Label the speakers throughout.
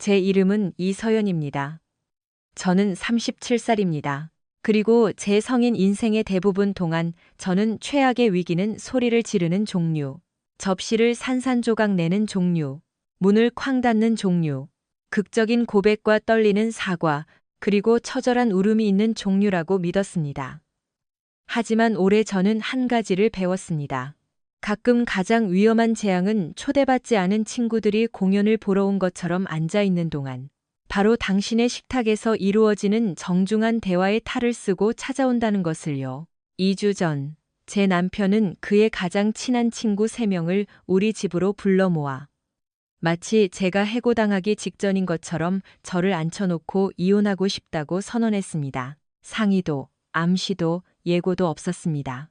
Speaker 1: 제 이름은 이서연입니다. 저는 37살입니다. 그리고 제 성인 인생의 대부분 동안 저는 최악의 위기는 소리를 지르는 종류, 접시를 산산조각 내는 종류, 문을 쾅 닫는 종류, 극적인 고백과 떨리는 사과, 그리고 처절한 울음이 있는 종류라고 믿었습니다. 하지만 올해 저는 한 가지를 배웠습니다. 가끔 가장 위험한 재앙은 초대받지 않은 친구들이 공연을 보러 온 것처럼 앉아 있는 동안 바로 당신의 식탁에서 이루어지는 정중한 대화의 탈을 쓰고 찾아온다는 것을요. 2주 전, 제 남편은 그의 가장 친한 친구 3명을 우리 집으로 불러 모아 마치 제가 해고당하기 직전인 것처럼 저를 앉혀놓고 이혼하고 싶다고 선언했습니다. 상의도, 암시도, 예고도 없었습니다.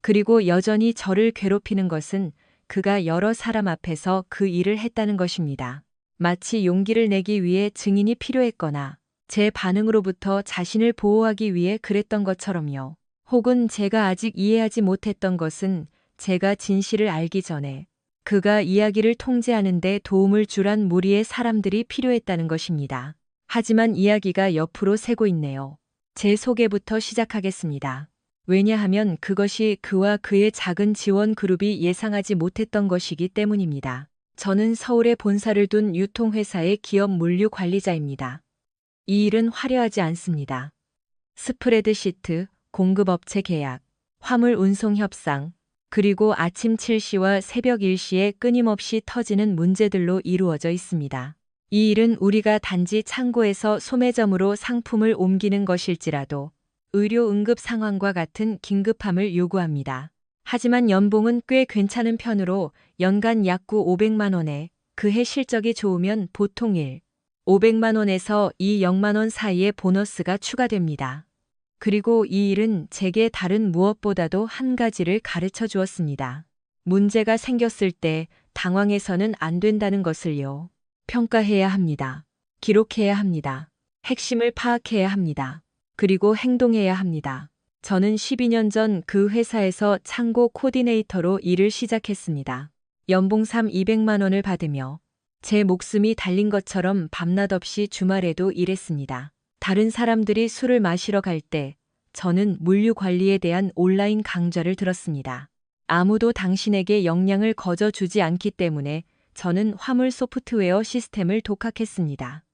Speaker 1: 그리고 여전히 저를 괴롭히는 것은 그가 여러 사람 앞에서 그 일을 했다는 것입니다. 마치 용기를 내기 위해 증인이 필요했거나 제 반응으로부터 자신을 보호하기 위해 그랬던 것처럼요. 혹은 제가 아직 이해하지 못했던 것은 제가 진실을 알기 전에 그가 이야기를 통제하는 데 도움을 주란 무리의 사람들이 필요했다는 것입니다. 하지만 이야기가 옆으로 새고 있네요. 제 소개부터 시작하겠습니다. 왜냐하면 그것이 그와 그의 작은 지원 그룹이 예상하지 못했던 것이기 때문입니다. 저는 서울에 본사를 둔 유통회사의 기업 물류 관리자입니다. 이 일은 화려하지 않습니다. 스프레드시트, 공급업체 계약, 화물 운송 협상, 그리고 아침 7시와 새벽 1시에 끊임없이 터지는 문제들로 이루어져 있습니다. 이 일은 우리가 단지 창고에서 소매점으로 상품을 옮기는 것일지라도 의료 응급 상황과 같은 긴급함을 요구합니다. 하지만 연봉은 꽤 괜찮은 편으로 연간 약구 500만 원에 그해 실적이 좋으면 보통 500만 원에서 0만 원 사이의 보너스가 추가됩니다. 그리고 이 일은 제게 다른 무엇보다도 한 가지를 가르쳐 주었습니다. 문제가 생겼을 때 당황해서는 안 된다는 것을요. 평가해야 합니다. 기록해야 합니다. 핵심을 파악해야 합니다. 그리고 행동해야 합니다. 저는 12년 전 그 회사에서 창고 코디네이터로 일을 시작했습니다. 연봉 200만 원을 받으며 제 목숨이 달린 것처럼 밤낮 없이 주말에도 일했습니다. 다른 사람들이 술을 마시러 갈 때 저는 물류 관리에 대한 온라인 강좌를 들었습니다. 아무도 당신에게 역량을 거저 주지 않기 때문에 저는 화물 소프트웨어 시스템을 독학했습니다.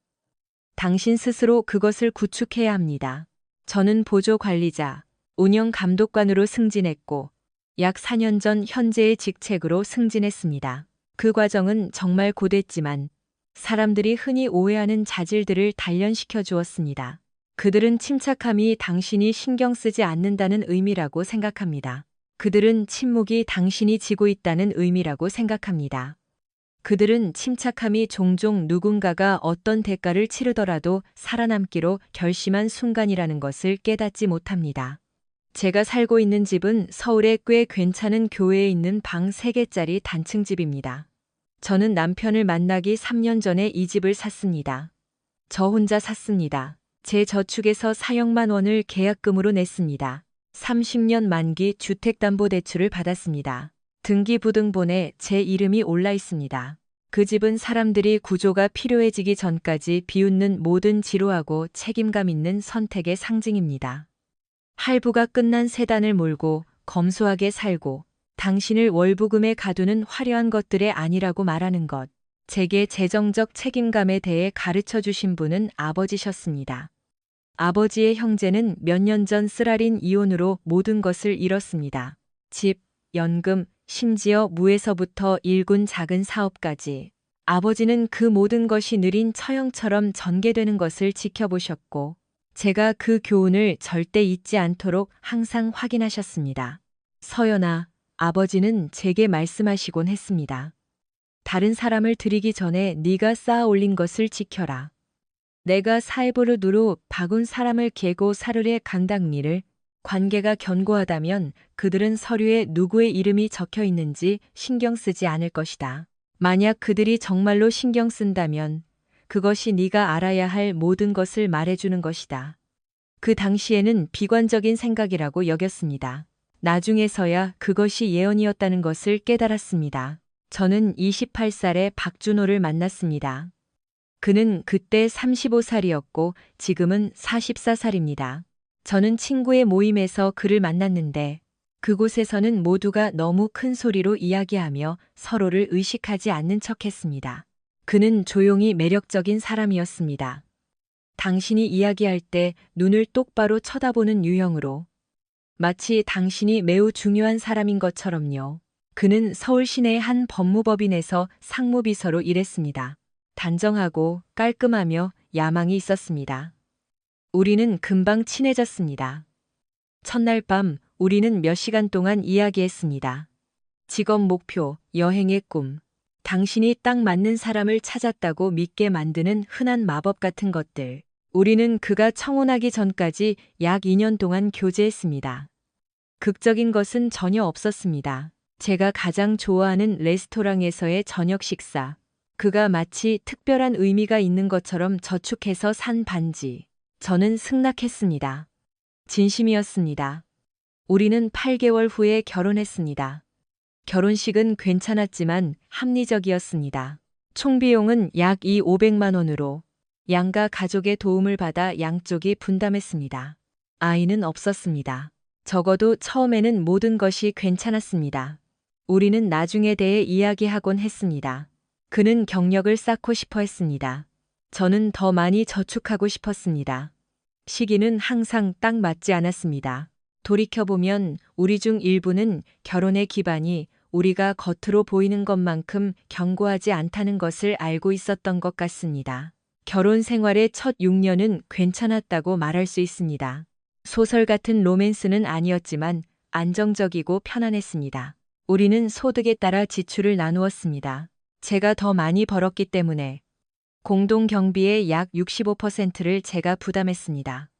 Speaker 1: 당신 스스로 그것을 구축해야 합니다. 저는 보조 관리자, 운영 감독관으로 승진했고 약 4년 전 현재의 직책으로 승진했습니다. 그 과정은 정말 고됐지만 사람들이 흔히 오해하는 자질들을 단련시켜 주었습니다. 그들은 침착함이 당신이 신경 쓰지 않는다는 의미라고 생각합니다. 그들은 침묵이 당신이 지고 있다는 의미라고 생각합니다. 그들은 침착함이 종종 누군가가 어떤 대가를 치르더라도 살아남기로 결심한 순간이라는 것을 깨닫지 못합니다. 제가 살고 있는 집은 서울의 꽤 괜찮은 교외에 있는 방 3개짜리 단층 집입니다. 저는 남편을 만나기 3년 전에 이 집을 샀습니다. 저 혼자 샀습니다. 제 저축에서 4억만 원을 계약금으로 냈습니다. 30년 만기 주택담보대출을 받았습니다. 등기부등본에 제 이름이 올라 있습니다. 그 집은 사람들이 구조가 필요해지기 전까지 비웃는 모든 지루하고 책임감 있는 선택의 상징입니다. 할부가 끝난 세단을 몰고 검소하게 살고 당신을 월부금에 가두는 화려한 것들의 아니라고 말하는 것. 제게 재정적 책임감에 대해 가르쳐 주신 분은 아버지셨습니다. 아버지의 형제는 몇 년 전 쓰라린 이혼으로 모든 것을 잃었습니다. 집, 연금, 심지어 무에서부터 일군 작은 사업까지. 아버지는 그 모든 것이 느린 처형처럼 전개되는 것을 지켜보셨고 제가 그 교훈을 절대 잊지 않도록 항상 확인하셨습니다. 서연아, 아버지는 제게 말씀하시곤 했습니다. 다른 사람을 드리기 전에 네가 쌓아 올린 것을 지켜라. 내가 사회보르두로 바군 사람을 개고 사르르의 강당미를 관계가 견고하다면 그들은 서류에 누구의 이름이 적혀 있는지 신경 쓰지 않을 것이다. 만약 그들이 정말로 신경 쓴다면 그것이 네가 알아야 할 모든 것을 말해주는 것이다. 그 당시에는 비관적인 생각이라고 여겼습니다. 나중에서야 그것이 예언이었다는 것을 깨달았습니다. 저는 28살에 박준호를 만났습니다. 그는 그때 35살이었고 지금은 44살입니다. 저는 친구의 모임에서 그를 만났는데 그곳에서는 모두가 너무 큰 소리로 이야기하며 서로를 의식하지 않는 척했습니다. 그는 조용히 매력적인 사람이었습니다. 당신이 이야기할 때 눈을 똑바로 쳐다보는 유형으로 마치 당신이 매우 중요한 사람인 것처럼요. 그는 서울 시내의 한 법무법인에서 상무비서로 일했습니다. 단정하고 깔끔하며 야망이 있었습니다. 우리는 금방 친해졌습니다. 첫날 밤 우리는 몇 시간 동안 이야기했습니다. 직업 목표, 여행의 꿈, 당신이 딱 맞는 사람을 찾았다고 믿게 만드는 흔한 마법 같은 것들. 우리는 그가 청혼하기 전까지 약 2년 동안 교제했습니다. 극적인 것은 전혀 없었습니다. 제가 가장 좋아하는 레스토랑에서의 저녁 식사. 그가 마치 특별한 의미가 있는 것처럼 저축해서 산 반지. 저는 승낙했습니다. 진심이었습니다. 우리는 8개월 후에 결혼했습니다. 결혼식은 괜찮았지만 합리적이었습니다. 총 비용은 약 500만 원으로 양가 가족의 도움을 받아 양쪽이 분담했습니다. 아이는 없었습니다. 적어도 처음에는 모든 것이 괜찮았습니다. 우리는 나중에 대해 이야기하곤 했습니다. 그는 경력을 쌓고 싶어 했습니다. 저는 더 많이 저축하고 싶었습니다. 시기는 항상 딱 맞지 않았습니다. 돌이켜보면 우리 중 일부는 결혼의 기반이 우리가 겉으로 보이는 것만큼 견고하지 않다는 것을 알고 있었던 것 같습니다. 결혼 생활의 첫 6년은 괜찮았다고 말할 수 있습니다. 소설 같은 로맨스는 아니었지만 안정적이고 편안했습니다. 우리는 소득에 따라 지출을 나누었습니다. 제가 더 많이 벌었기 때문에 공동 경비의 약 65%를 제가 부담했습니다.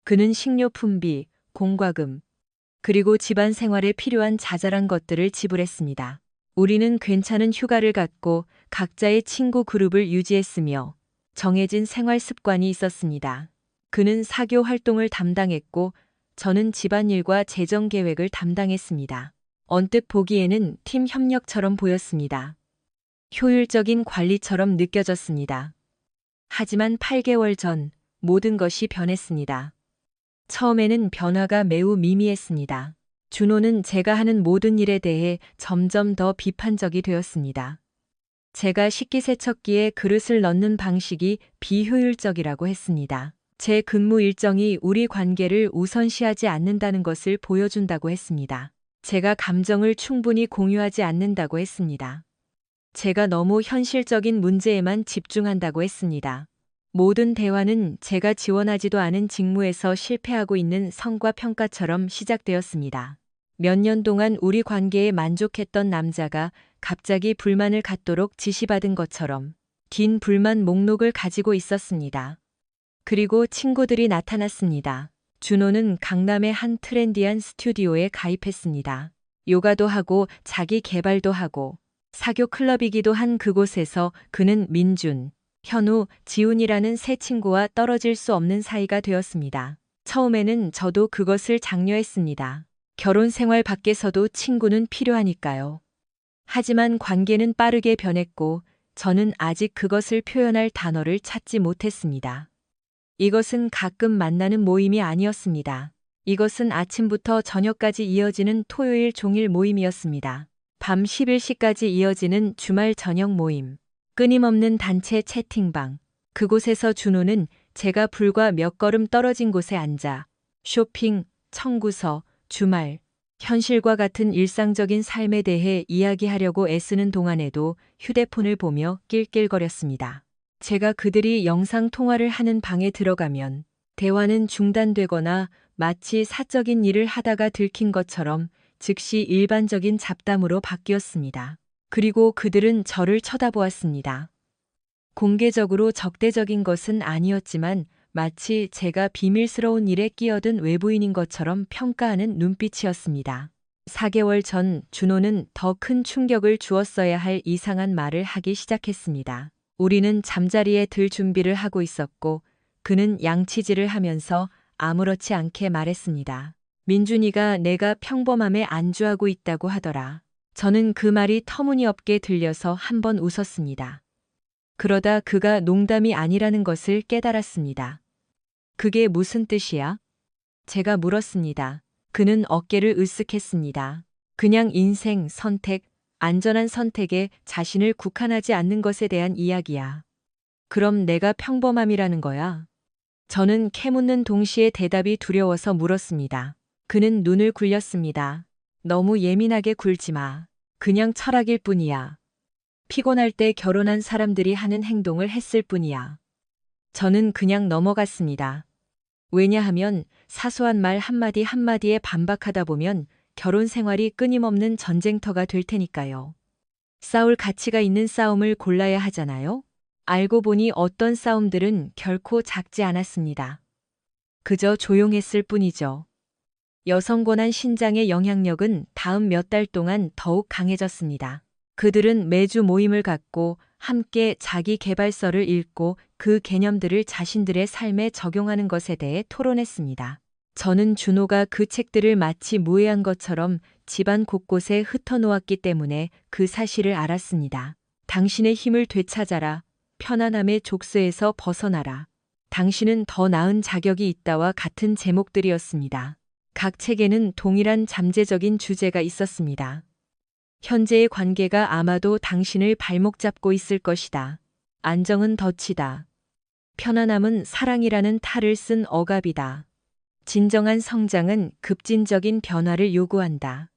Speaker 1: 그는 식료품비, 공과금, 그리고 집안 생활에 필요한 자잘한 것들을 지불했습니다. 우리는 괜찮은 휴가를 갖고 각자의 친구 그룹을 유지했으며 정해진 생활 습관이 있었습니다. 그는 사교 활동을 담당했고 저는 집안일과 재정 계획을 담당했습니다. 언뜻 보기에는 팀 협력처럼 보였습니다. 효율적인 관리처럼 느껴졌습니다. 하지만 8개월 전 모든 것이 변했습니다. 처음에는 변화가 매우 미미했습니다. 준호는 제가 하는 모든 일에 대해 점점 더 비판적이 되었습니다. 제가 식기세척기에 그릇을 넣는 방식이 비효율적이라고 했습니다. 제 근무 일정이 우리 관계를 우선시하지 않는다는 것을 보여준다고 했습니다. 제가 감정을 충분히 공유하지 않는다고 했습니다. 제가 너무 현실적인 문제에만 집중한다고 했습니다. 모든 대화는 제가 지원하지도 않은 직무에서 실패하고 있는 성과 평가처럼 시작되었습니다. 몇 년 동안 우리 관계에 만족했던 남자가 갑자기 불만을 갖도록 지시받은 것처럼 긴 불만 목록을 가지고 있었습니다. 그리고 친구들이 나타났습니다. 준호는 강남의 한 트렌디한 스튜디오에 가입했습니다. 요가도 하고 자기 개발도 하고 사교 클럽이기도 한 그곳에서 그는 민준, 현우, 지훈이라는 세 친구와 떨어질 수 없는 사이가 되었습니다. 처음에는 저도 그것을 장려했습니다. 결혼 생활 밖에서도 친구는 필요하니까요. 하지만 관계는 빠르게 변했고 저는 아직 그것을 표현할 단어를 찾지 못했습니다. 이것은 가끔 만나는 모임이 아니었습니다. 이것은 아침부터 저녁까지 이어지는 토요일 종일 모임이었습니다. 밤 11시까지 이어지는 주말 저녁 모임. 끊임없는 단체 채팅방. 그곳에서 준호는 제가 불과 몇 걸음 떨어진 곳에 앉아 쇼핑, 청구서, 주말, 현실과 같은 일상적인 삶에 대해 이야기하려고 애쓰는 동안에도 휴대폰을 보며 낄낄거렸습니다. 제가 그들이 영상 통화를 하는 방에 들어가면 대화는 중단되거나 마치 사적인 일을 하다가 들킨 것처럼 즉시 일반적인 잡담으로 바뀌었습니다. 그리고 그들은 저를 쳐다보았습니다. 공개적으로 적대적인 것은 아니었지만 마치 제가 비밀스러운 일에 끼어든 외부인인 것처럼 평가하는 눈빛이었습니다. 4개월 전 준호는 더 큰 충격을 주었어야 할 이상한 말을 하기 시작했습니다. 우리는 잠자리에 들 준비를 하고 있었고 그는 양치질을 하면서 아무렇지 않게 말했습니다. 민준이가 내가 평범함에 안주하고 있다고 하더라. 저는 그 말이 터무니없게 들려서 한번 웃었습니다. 그러다 그가 농담이 아니라는 것을 깨달았습니다. 그게 무슨 뜻이야? 제가 물었습니다. 그는 어깨를 으쓱했습니다. 그냥 인생, 선택, 안전한 선택에 자신을 국한하지 않는 것에 대한 이야기야. 그럼 내가 평범함이라는 거야? 저는 캐묻는 동시에 대답이 두려워서 물었습니다. 그는 눈을 굴렸습니다. 너무 예민하게 굴지 마. 그냥 철학일 뿐이야. 피곤할 때 결혼한 사람들이 하는 행동을 했을 뿐이야. 저는 그냥 넘어갔습니다. 왜냐하면 사소한 말 한마디 한마디에 반박하다 보면 결혼 생활이 끊임없는 전쟁터가 될 테니까요. 싸울 가치가 있는 싸움을 골라야 하잖아요? 알고 보니 어떤 싸움들은 결코 작지 않았습니다. 그저 조용했을 뿐이죠. 여성 권한 신장의 영향력은 다음 몇 달 동안 더욱 강해졌습니다. 그들은 매주 모임을 갖고 함께 자기 개발서를 읽고 그 개념들을 자신들의 삶에 적용하는 것에 대해 토론했습니다. 저는 준호가 그 책들을 마치 무해한 것처럼 집안 곳곳에 흩어놓았기 때문에 그 사실을 알았습니다. 당신의 힘을 되찾아라. 편안함의 족쇄에서 벗어나라. 당신은 더 나은 자격이 있다와 같은 제목들이었습니다. 각 책에는 동일한 잠재적인 주제가 있었습니다. 현재의 관계가 아마도 당신을 발목 잡고 있을 것이다. 안정은 덫이다. 편안함은 사랑이라는 탈을 쓴 억압이다. 진정한 성장은 급진적인 변화를 요구한다.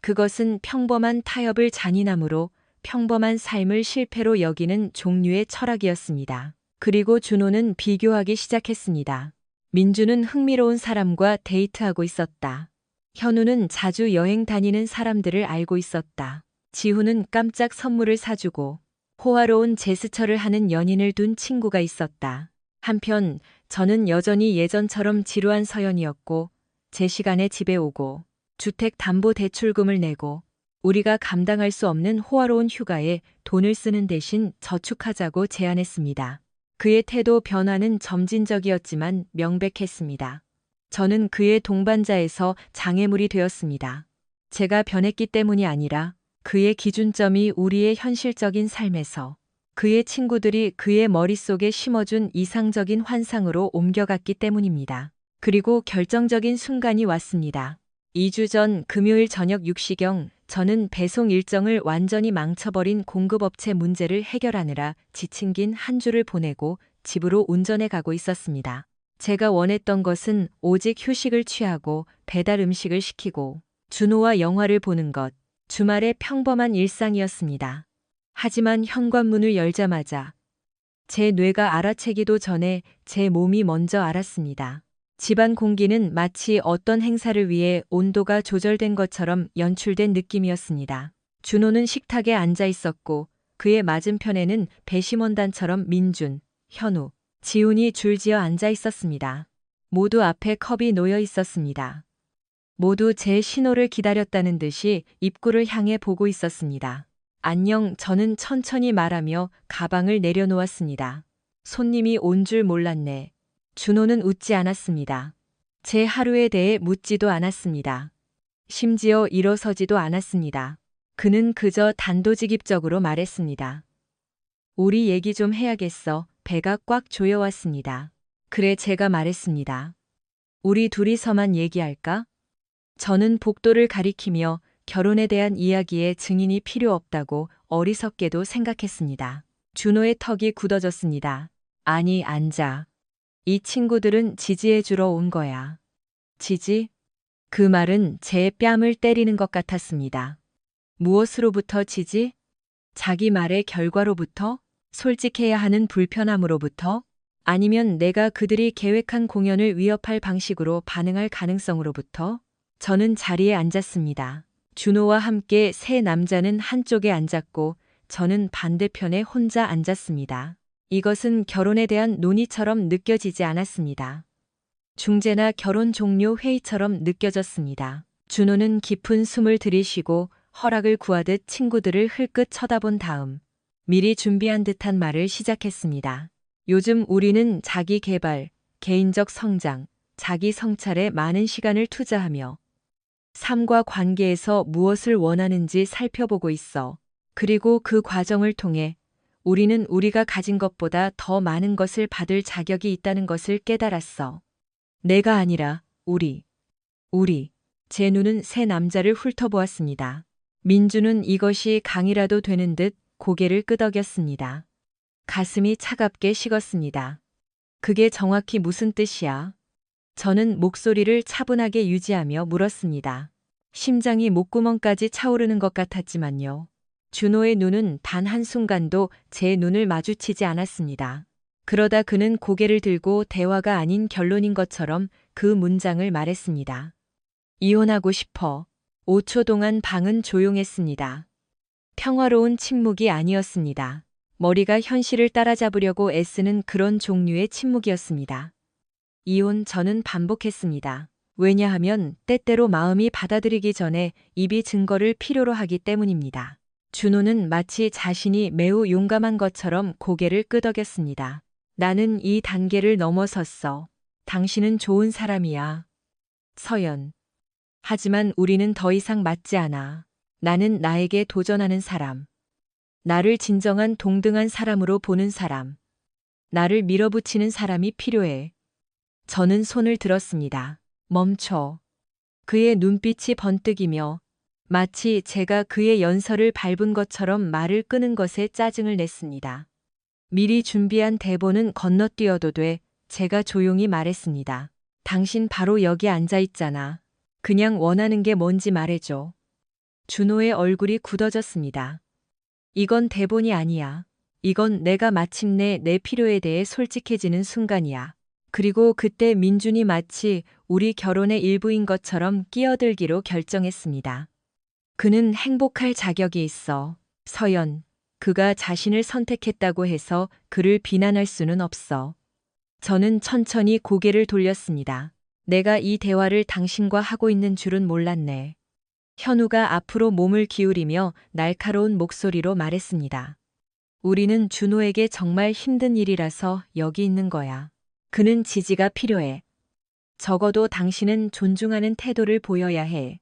Speaker 1: 그것은 평범한 타협을 잔인함으로 평범한 삶을 실패로 여기는 종류의 철학이었습니다. 그리고 준호는 비교하기 시작했습니다. 민주는 흥미로운 사람과 데이트하고 있었다. 현우는 자주 여행 다니는 사람들을 알고 있었다. 지훈은 깜짝 선물을 사주고 호화로운 제스처를 하는 연인을 둔 친구가 있었다. 한편 저는 여전히 예전처럼 지루한 서연이었고 제 시간에 집에 오고 주택담보대출금을 내고 우리가 감당할 수 없는 호화로운 휴가에 돈을 쓰는 대신 저축하자고 제안했습니다. 그의 태도 변화는 점진적이었지만 명백했습니다. 저는 그의 동반자에서 장애물이 되었습니다. 제가 변했기 때문이 아니라 그의 기준점이 우리의 현실적인 삶에서 그의 친구들이 그의 머릿속에 심어준 이상적인 환상으로 옮겨갔기 때문입니다. 그리고 결정적인 순간이 왔습니다. 2주 전 금요일 저녁 6시경 저는 배송 일정을 완전히 망쳐버린 공급업체 문제를 해결하느라 지친 긴 한 주를 보내고 집으로 운전해 가고 있었습니다. 제가 원했던 것은 오직 휴식을 취하고 배달 음식을 시키고 준호와 영화를 보는 것, 주말의 평범한 일상이었습니다. 하지만 현관문을 열자마자 제 뇌가 알아채기도 전에 제 몸이 먼저 알았습니다. 집안 공기는 마치 어떤 행사를 위해 온도가 조절된 것처럼 연출된 느낌이었습니다. 준호는 식탁에 앉아 있었고 그의 맞은편에는 배심원단처럼 민준, 현우, 지훈이 줄지어 앉아 있었습니다. 모두 앞에 컵이 놓여 있었습니다. 모두 제 신호를 기다렸다는 듯이 입구를 향해 보고 있었습니다. 안녕, 저는 천천히 말하며 가방을 내려놓았습니다. 손님이 온 줄 몰랐네. 준호는 웃지 않았습니다. 제 하루에 대해 묻지도 않았습니다. 심지어 일어서지도 않았습니다. 그는 그저 단도직입적으로 말했습니다. 우리 얘기 좀 해야겠어. 배가 꽉 조여왔습니다. 그래, 제가 말했습니다. 우리 둘이서만 얘기할까? 저는 복도를 가리키며 결혼에 대한 이야기에 증인이 필요 없다고 어리석게도 생각했습니다. 준호의 턱이 굳어졌습니다. 아니, 앉아. 이 친구들은 지지해주러 온 거야. 지지? 그 말은 제 뺨을 때리는 것 같았습니다. 무엇으로부터 지지? 자기 말의 결과로부터? 솔직해야 하는 불편함으로부터? 아니면 내가 그들이 계획한 공연을 위협할 방식으로 반응할 가능성으로부터? 저는 자리에 앉았습니다. 준호와 함께 세 남자는 한쪽에 앉았고 저는 반대편에 혼자 앉았습니다. 이것은 결혼에 대한 논의처럼 느껴지지 않았습니다. 중재나 결혼 종료 회의처럼 느껴졌습니다. 준호는 깊은 숨을 들이쉬고 허락을 구하듯 친구들을 흘끗 쳐다본 다음 미리 준비한 듯한 말을 시작했습니다. 요즘 우리는 자기 개발, 개인적 성장, 자기 성찰에 많은 시간을 투자하며 삶과 관계에서 무엇을 원하는지 살펴보고 있어. 그리고 그 과정을 통해 우리는 우리가 가진 것보다 더 많은 것을 받을 자격이 있다는 것을 깨달았어. 내가 아니라 우리. 제 눈은 새 남자를 훑어보았습니다. 민주는 이것이 강이라도 되는 듯 고개를 끄덕였습니다. 가슴이 차갑게 식었습니다. 그게 정확히 무슨 뜻이야? 저는 목소리를 차분하게 유지하며 물었습니다. 심장이 목구멍까지 차오르는 것 같았지만요. 준호의 눈은 단 한순간도 제 눈을 마주치지 않았습니다. 그러다 그는 고개를 들고 대화가 아닌 결론인 것처럼 그 문장을 말했습니다. 이혼하고 싶어. 5초 동안 방은 조용했습니다. 평화로운 침묵이 아니었습니다. 머리가 현실을 따라잡으려고 애쓰는 그런 종류의 침묵이었습니다. 이혼 저는 반복했습니다. 왜냐하면 때때로 마음이 받아들이기 전에 입이 증거를 필요로 하기 때문입니다. 준호는 마치 자신이 매우 용감한 것처럼 고개를 끄덕였습니다. 나는 이 단계를 넘어섰어. 당신은 좋은 사람이야. 서연. 하지만 우리는 더 이상 맞지 않아. 나는 나에게 도전하는 사람. 나를 진정한 동등한 사람으로 보는 사람. 나를 밀어붙이는 사람이 필요해. 저는 손을 들었습니다. 멈춰. 그의 눈빛이 번뜩이며 마치 제가 그의 연설을 밟은 것처럼 말을 끄는 것에 짜증을 냈습니다. 미리 준비한 대본은 건너뛰어도 돼. 제가 조용히 말했습니다. 당신 바로 여기 앉아 있잖아. 그냥 원하는 게 뭔지 말해줘. 준호의 얼굴이 굳어졌습니다. 이건 대본이 아니야. 이건 내가 마침내 내 필요에 대해 솔직해지는 순간이야. 그리고 그때 민준이 마치 우리 결혼의 일부인 것처럼 끼어들기로 결정했습니다. 그는 행복할 자격이 있어. 서연, 그가 자신을 선택했다고 해서 그를 비난할 수는 없어. 저는 천천히 고개를 돌렸습니다. 내가 이 대화를 당신과 하고 있는 줄은 몰랐네. 현우가 앞으로 몸을 기울이며 날카로운 목소리로 말했습니다. 우리는 준호에게 정말 힘든 일이라서 여기 있는 거야. 그는 지지가 필요해. 적어도 당신은 존중하는 태도를 보여야 해.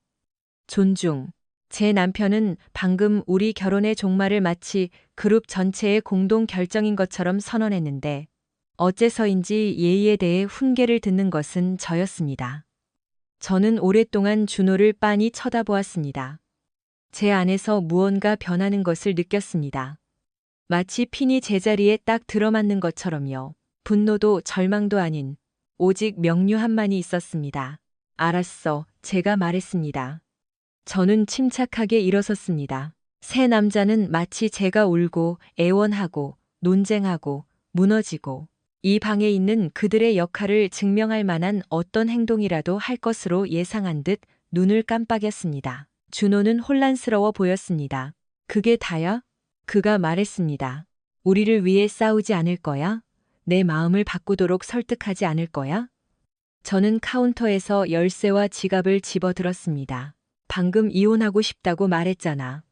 Speaker 1: 존중. 제 남편은 방금 우리 결혼의 종말을 마치 그룹 전체의 공동 결정인 것처럼 선언했는데 어째서인지 예의에 대해 훈계를 듣는 것은 저였습니다. 저는 오랫동안 준호를 빤히 쳐다보았습니다. 제 안에서 무언가 변하는 것을 느꼈습니다. 마치 핀이 제자리에 딱 들어맞는 것처럼요. 분노도 절망도 아닌 오직 명료함만이 있었습니다. 알았어, 제가 말했습니다. 저는 침착하게 일어섰습니다. 새 남자는 마치 제가 울고 애원하고 논쟁하고 무너지고 이 방에 있는 그들의 역할을 증명할 만한 어떤 행동이라도 할 것으로 예상한 듯 눈을 깜빡였습니다. 준호는 혼란스러워 보였습니다. 그게 다야? 그가 말했습니다. 우리를 위해 싸우지 않을 거야? 내 마음을 바꾸도록 설득하지 않을 거야? 저는 카운터에서 열쇠와 지갑을 집어들었습니다. 방금 이혼하고 싶다고 말했잖아.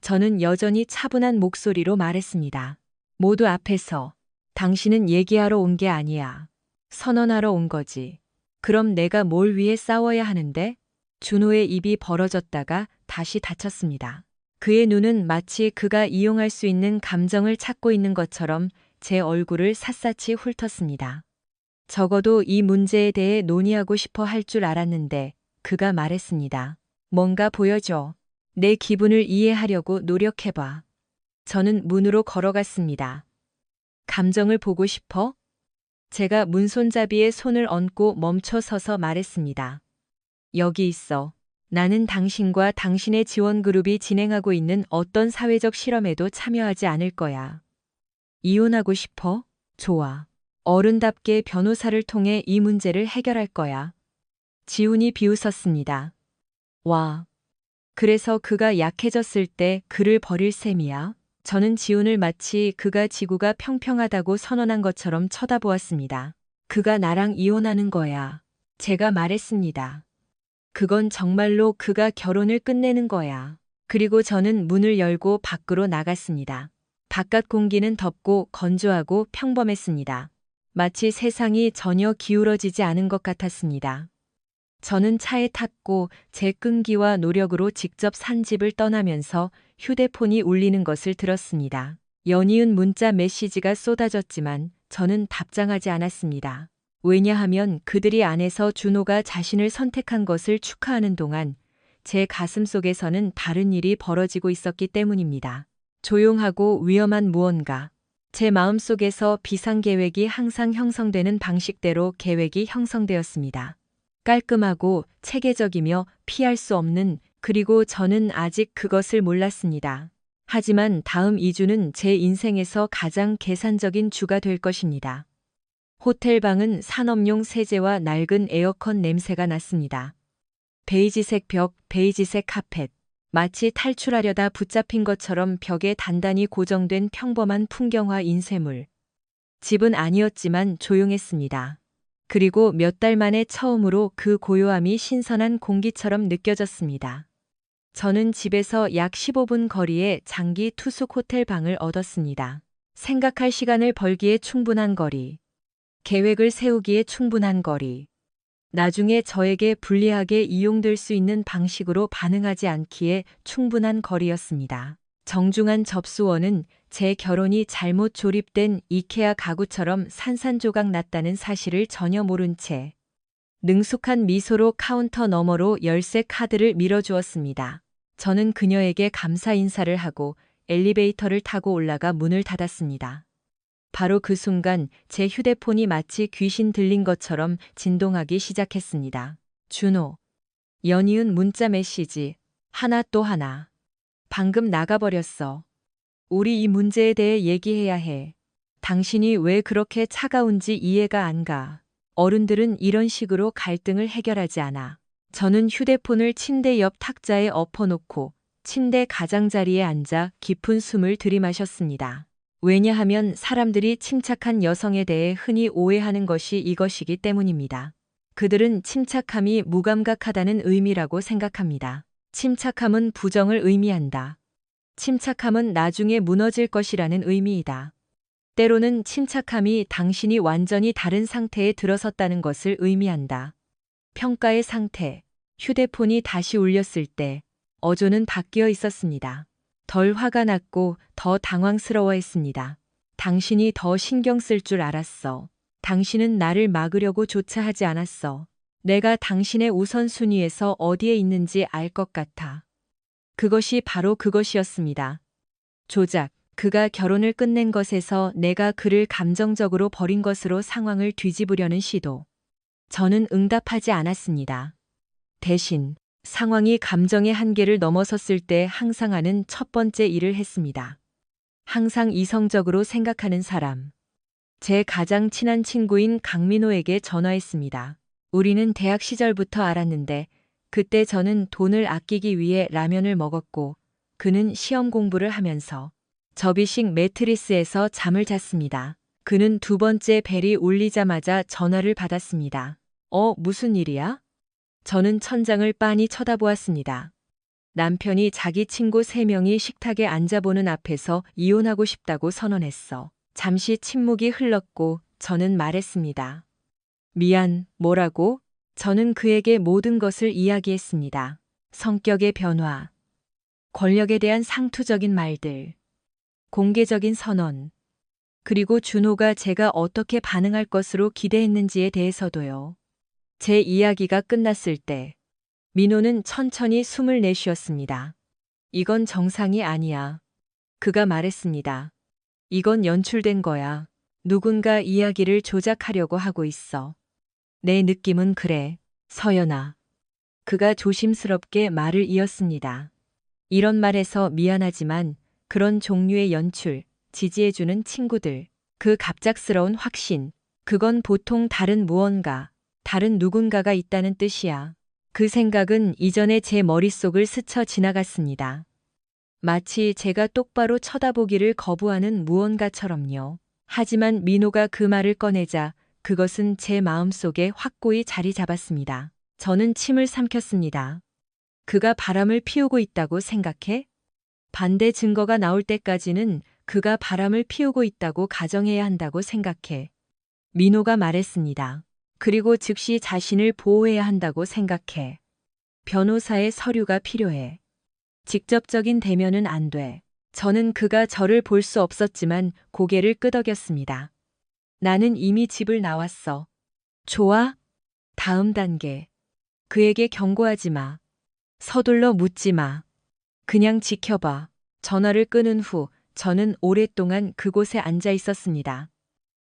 Speaker 1: 저는 여전히 차분한 목소리로 말했습니다. 모두 앞에서. 당신은 얘기하러 온 게 아니야. 선언하러 온 거지. 그럼 내가 뭘 위해 싸워야 하는데? 준호의 입이 벌어졌다가 다시 닫혔습니다. 그의 눈은 마치 그가 이용할 수 있는 감정을 찾고 있는 것처럼 제 얼굴을 샅샅이 훑었습니다. 적어도 이 문제에 대해 논의하고 싶어 할 줄 알았는데 그가 말했습니다. 뭔가 보여줘. 내 기분을 이해하려고 노력해봐. 저는 문으로 걸어갔습니다. 감정을 보고 싶어? 제가 문손잡이에 손을 얹고 멈춰 서서 말했습니다. 여기 있어. 나는 당신과 당신의 지원그룹이 진행하고 있는 어떤 사회적 실험에도 참여하지 않을 거야. 이혼하고 싶어? 좋아. 어른답게 변호사를 통해 이 문제를 해결할 거야. 지훈이 비웃었습니다. 와. 그래서 그가 약해졌을 때 그를 버릴 셈이야? 저는 지훈을 마치 그가 지구가 평평하다고 선언한 것처럼 쳐다보았습니다. 그가 나랑 이혼하는 거야. 제가 말했습니다. 그건 정말로 그가 결혼을 끝내는 거야. 그리고 저는 문을 열고 밖으로 나갔습니다. 바깥 공기는 덥고 건조하고 평범했습니다. 마치 세상이 전혀 기울어지지 않은 것 같았습니다. 저는 차에 탔고 제 끈기와 노력으로 직접 산 집을 떠나면서 휴대폰이 울리는 것을 들었습니다. 연이은 문자 메시지가 쏟아졌지만 저는 답장하지 않았습니다. 왜냐하면 그들이 안에서 준호가 자신을 선택한 것을 축하하는 동안 제 가슴 속에서는 다른 일이 벌어지고 있었기 때문입니다. 조용하고 위험한 무언가. 제 마음 속에서 비상계획이 항상 형성되는 방식대로 계획이 형성되었습니다. 깔끔하고 체계적이며 피할 수 없는, 그리고 저는 아직 그것을 몰랐습니다. 하지만 다음 2주는 제 인생에서 가장 계산적인 주가 될 것입니다. 호텔 방은 산업용 세제와 낡은 에어컨 냄새가 났습니다. 베이지색 벽, 베이지색 카펫. 마치 탈출하려다 붙잡힌 것처럼 벽에 단단히 고정된 평범한 풍경화 인쇄물. 집은 아니었지만 조용했습니다. 그리고 몇 달 만에 처음으로 그 고요함이 신선한 공기처럼 느껴졌습니다. 저는 집에서 약 15분 거리에 장기 투숙 호텔 방을 얻었습니다. 생각할 시간을 벌기에 충분한 거리. 계획을 세우기에 충분한 거리. 나중에 저에게 불리하게 이용될 수 있는 방식으로 반응하지 않기에 충분한 거리였습니다. 정중한 접수원은 제 결혼이 잘못 조립된 이케아 가구처럼 산산조각 났다는 사실을 전혀 모른 채 능숙한 미소로 카운터 너머로 열쇠 카드를 밀어주었습니다. 저는 그녀에게 감사 인사를 하고 엘리베이터를 타고 올라가 문을 닫았습니다. 바로 그 순간 제 휴대폰이 마치 귀신 들린 것처럼 진동하기 시작했습니다. 준호. 연이은 문자 메시지. 하나 또 하나. 방금 나가버렸어. 우리 이 문제에 대해 얘기해야 해. 당신이 왜 그렇게 차가운지 이해가 안 가. 어른들은 이런 식으로 갈등을 해결하지 않아. 저는 휴대폰을 침대 옆 탁자에 엎어놓고 침대 가장자리에 앉아 깊은 숨을 들이마셨습니다. 왜냐하면 사람들이 침착한 여성에 대해 흔히 오해하는 것이 이것이기 때문입니다. 그들은 침착함이 무감각하다는 의미라고 생각합니다. 침착함은 부정을 의미한다. 침착함은 나중에 무너질 것이라는 의미이다. 때로는 침착함이 당신이 완전히 다른 상태에 들어섰다는 것을 의미한다. 평가의 상태. 휴대폰이 다시 울렸을 때 어조는 바뀌어 있었습니다. 덜 화가 났고 더 당황스러워했습니다. 당신이 더 신경 쓸 줄 알았어. 당신은 나를 막으려고 조차 하지 않았어. 내가 당신의 우선순위에서 어디에 있는지 알 것 같아. 그것이 바로 그것이었습니다. 조작. 그가 결혼을 끝낸 것에서 내가 그를 감정적으로 버린 것으로 상황을 뒤집으려는 시도. 저는 응답하지 않았습니다. 대신 상황이 감정의 한계를 넘어섰을 때 항상 하는 첫 번째 일을 했습니다. 항상 이성적으로 생각하는 사람. 제 가장 친한 친구인 강민호에게 전화했습니다. 우리는 대학 시절부터 알았는데 그때 저는 돈을 아끼기 위해 라면을 먹었고 그는 시험 공부를 하면서 접이식 매트리스에서 잠을 잤습니다. 그는 두 번째 벨이 울리자마자 전화를 받았습니다. 무슨 일이야? 저는 천장을 빤히 쳐다보았습니다. 남편이 자기 친구 3명이 식탁에 앉아보는 앞에서 이혼하고 싶다고 선언했어. 잠시 침묵이 흘렀고 저는 말했습니다. 미안, 뭐라고? 저는 그에게 모든 것을 이야기했습니다. 성격의 변화, 권력에 대한 상투적인 말들, 공개적인 선언, 그리고 준호가 제가 어떻게 반응할 것으로 기대했는지에 대해서도요. 제 이야기가 끝났을 때 민호는 천천히 숨을 내쉬었습니다. 이건 정상이 아니야. 그가 말했습니다. 이건 연출된 거야. 누군가 이야기를 조작하려고 하고 있어. 내 느낌은 그래. 서연아. 그가 조심스럽게 말을 이었습니다. 이런 말에서 미안하지만 그런 종류의 연출, 지지해주는 친구들, 그 갑작스러운 확신, 그건 보통 다른 무언가, 다른 누군가가 있다는 뜻이야. 그 생각은 이전에 제 머릿속을 스쳐 지나갔습니다. 마치 제가 똑바로 쳐다보기를 거부하는 무언가처럼요. 하지만 민호가 그 말을 꺼내자 그것은 제 마음속에 확고히 자리 잡았습니다. 저는 침을 삼켰습니다. 그가 바람을 피우고 있다고 생각해? 반대 증거가 나올 때까지는 그가 바람을 피우고 있다고 가정해야 한다고 생각해. 민호가 말했습니다. 그리고 즉시 자신을 보호해야 한다고 생각해. 변호사의 서류가 필요해. 직접적인 대면은 안 돼. 저는 그가 저를 볼 수 없었지만 고개를 끄덕였습니다. 나는 이미 집을 나왔어. 좋아? 다음 단계. 그에게 경고하지 마. 서둘러 묻지 마. 그냥 지켜봐. 전화를 끊은 후 저는 오랫동안 그곳에 앉아 있었습니다.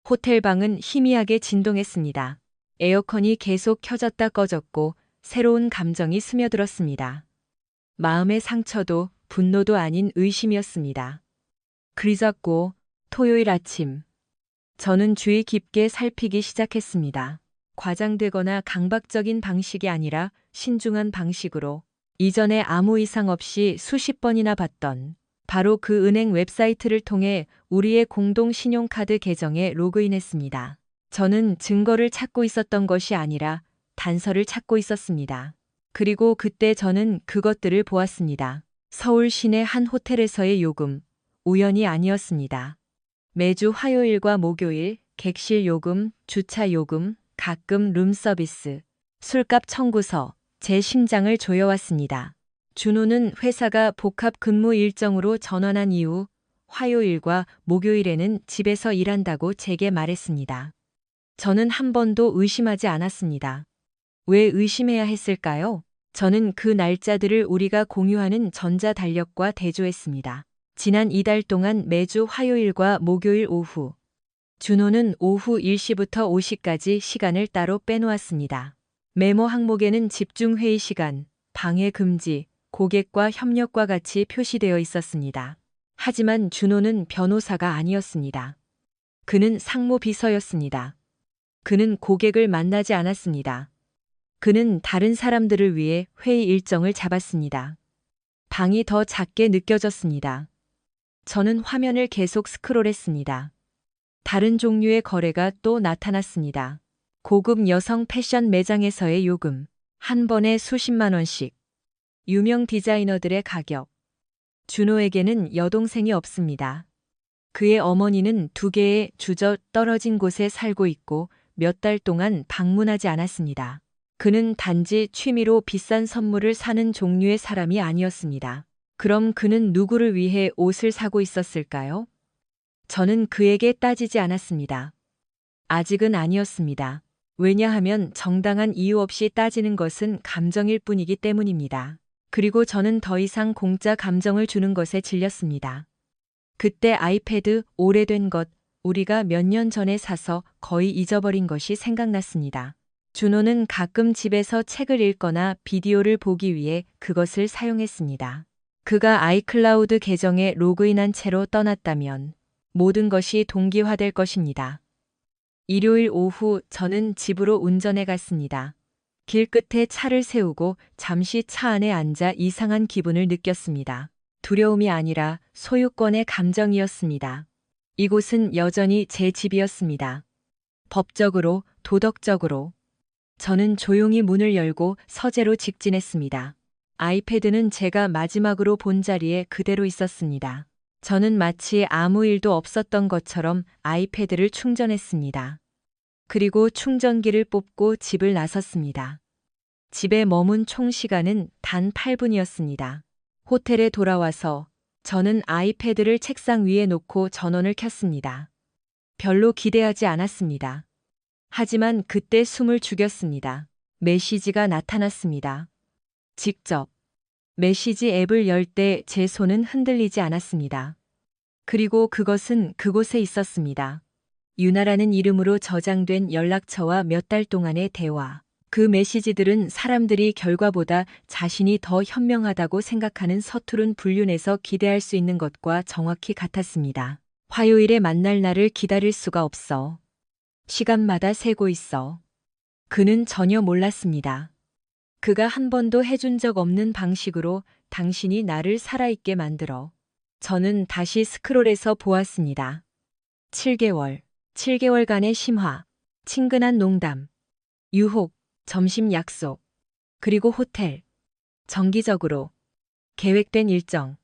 Speaker 1: 호텔 방은 희미하게 진동했습니다. 에어컨이 계속 켜졌다 꺼졌고 새로운 감정이 스며들었습니다. 마음의 상처도 분노도 아닌 의심이었습니다. 그리잡고 토요일 아침. 저는 주의 깊게 살피기 시작했습니다. 과장되거나 강박적인 방식이 아니라 신중한 방식으로 이전에 아무 이상 없이 수십 번이나 봤던 바로 그 은행 웹사이트를 통해 우리의 공동 신용카드 계정에 로그인했습니다. 저는 증거를 찾고 있었던 것이 아니라 단서를 찾고 있었습니다. 그리고 그때 저는 그것들을 보았습니다. 서울 시내 한 호텔에서의 요금, 우연이 아니었습니다. 매주 화요일과 목요일, 객실 요금, 주차 요금, 가끔 룸서비스, 술값 청구서, 제 심장을 조여왔습니다. 준호는 회사가 복합 근무 일정으로 전환한 이후 화요일과 목요일에는 집에서 일한다고 제게 말했습니다. 저는 한 번도 의심하지 않았습니다. 왜 의심해야 했을까요? 저는 그 날짜들을 우리가 공유하는 전자달력과 대조했습니다. 지난 2달 동안 매주 화요일과 목요일 오후, 준호는 오후 1시부터 5시까지 시간을 따로 빼놓았습니다. 메모 항목에는 집중회의 시간, 방해 금지, 고객과 협력과 같이 표시되어 있었습니다. 하지만 준호는 변호사가 아니었습니다. 그는 상무비서였습니다. 그는 고객을 만나지 않았습니다. 그는 다른 사람들을 위해 회의 일정을 잡았습니다. 방이 더 작게 느껴졌습니다. 저는 화면을 계속 스크롤했습니다. 다른 종류의 거래가 또 나타났습니다. 고급 여성 패션 매장에서의 요금, 한 번에 수십만 원씩. 유명 디자이너들의 가격. 준호에게는 여동생이 없습니다. 그의 어머니는 2개의 주저 떨어진 곳에 살고 있고 몇 달 동안 방문하지 않았습니다. 그는 단지 취미로 비싼 선물을 사는 종류의 사람이 아니었습니다. 그럼 그는 누구를 위해 옷을 사고 있었을까요? 저는 그에게 따지지 않았습니다. 아직은 아니었습니다. 왜냐하면 정당한 이유 없이 따지는 것은 감정일 뿐이기 때문입니다. 그리고 저는 더 이상 공짜 감정을 주는 것에 질렸습니다. 그때 아이패드, 오래된 것, 우리가 몇 년 전에 사서 거의 잊어버린 것이 생각났습니다. 준호는 가끔 집에서 책을 읽거나 비디오를 보기 위해 그것을 사용했습니다. 그가 아이클라우드 계정에 로그인한 채로 떠났다면 모든 것이 동기화될 것입니다. 일요일 오후 저는 집으로 운전해 갔습니다. 길 끝에 차를 세우고 잠시 차 안에 앉아 이상한 기분을 느꼈습니다. 두려움이 아니라 소유권의 감정이었습니다. 이곳은 여전히 제 집이었습니다. 법적으로, 도덕적으로. 저는 조용히 문을 열고 서재로 직진했습니다. 아이패드는 제가 마지막으로 본 자리에 그대로 있었습니다. 저는 마치 아무 일도 없었던 것처럼 아이패드를 충전했습니다. 그리고 충전기를 뽑고 집을 나섰습니다. 집에 머문 총 시간은 단 8분이었습니다. 호텔에 돌아와서 저는 아이패드를 책상 위에 놓고 전원을 켰습니다. 별로 기대하지 않았습니다. 하지만 그때 숨을 죽였습니다. 메시지가 나타났습니다. 직접. 메시지 앱을 열 때 제 손은 흔들리지 않았습니다. 그리고 그것은 그곳에 있었습니다. 유나라는 이름으로 저장된 연락처와 몇 달 동안의 대화. 그 메시지들은 사람들이 결과보다 자신이 더 현명하다고 생각하는 서투른 불륜에서 기대할 수 있는 것과 정확히 같았습니다. 화요일에 만날 날을 기다릴 수가 없어. 시간마다 세고 있어. 그는 전혀 몰랐습니다. 그가 한 번도 해준 적 없는 방식으로 당신이 나를 살아있게 만들어. 저는 다시 스크롤해서 보았습니다. 7개월간의 심화, 친근한 농담, 유혹, 점심 약속, 그리고 호텔. 정기적으로. 계획된 일정.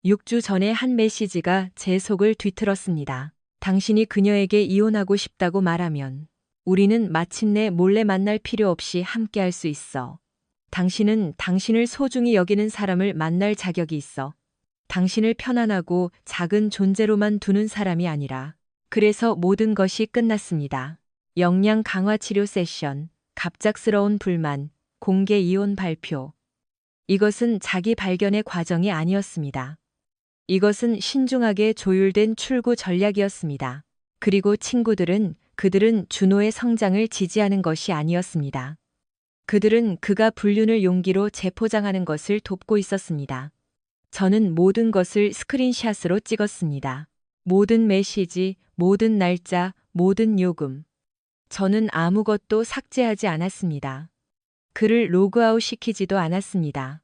Speaker 1: 6주 전에 한 메시지가 제 속을 뒤틀었습니다. 당신이 그녀에게 이혼하고 싶다고 말하면 우리는 마침내 몰래 만날 필요 없이 함께할 수 있어. 당신은 당신을 소중히 여기는 사람을 만날 자격이 있어. 당신을 편안하고 작은 존재로만 두는 사람이 아니라. 그래서 모든 것이 끝났습니다. 역량 강화 치료 세션, 갑작스러운 불만, 공개 이혼 발표. 이것은 자기 발견의 과정이 아니었습니다. 이것은 신중하게 조율된 출구 전략이었습니다. 그리고 그들은 준호의 성장을 지지하는 것이 아니었습니다. 그들은 그가 불륜을 용기로 재포장하는 것을 돕고 있었습니다. 저는 모든 것을 스크린샷으로 찍었습니다. 모든 메시지, 모든 날짜, 모든 요금. 저는 아무것도 삭제하지 않았습니다. 그를 로그아웃 시키지도 않았습니다.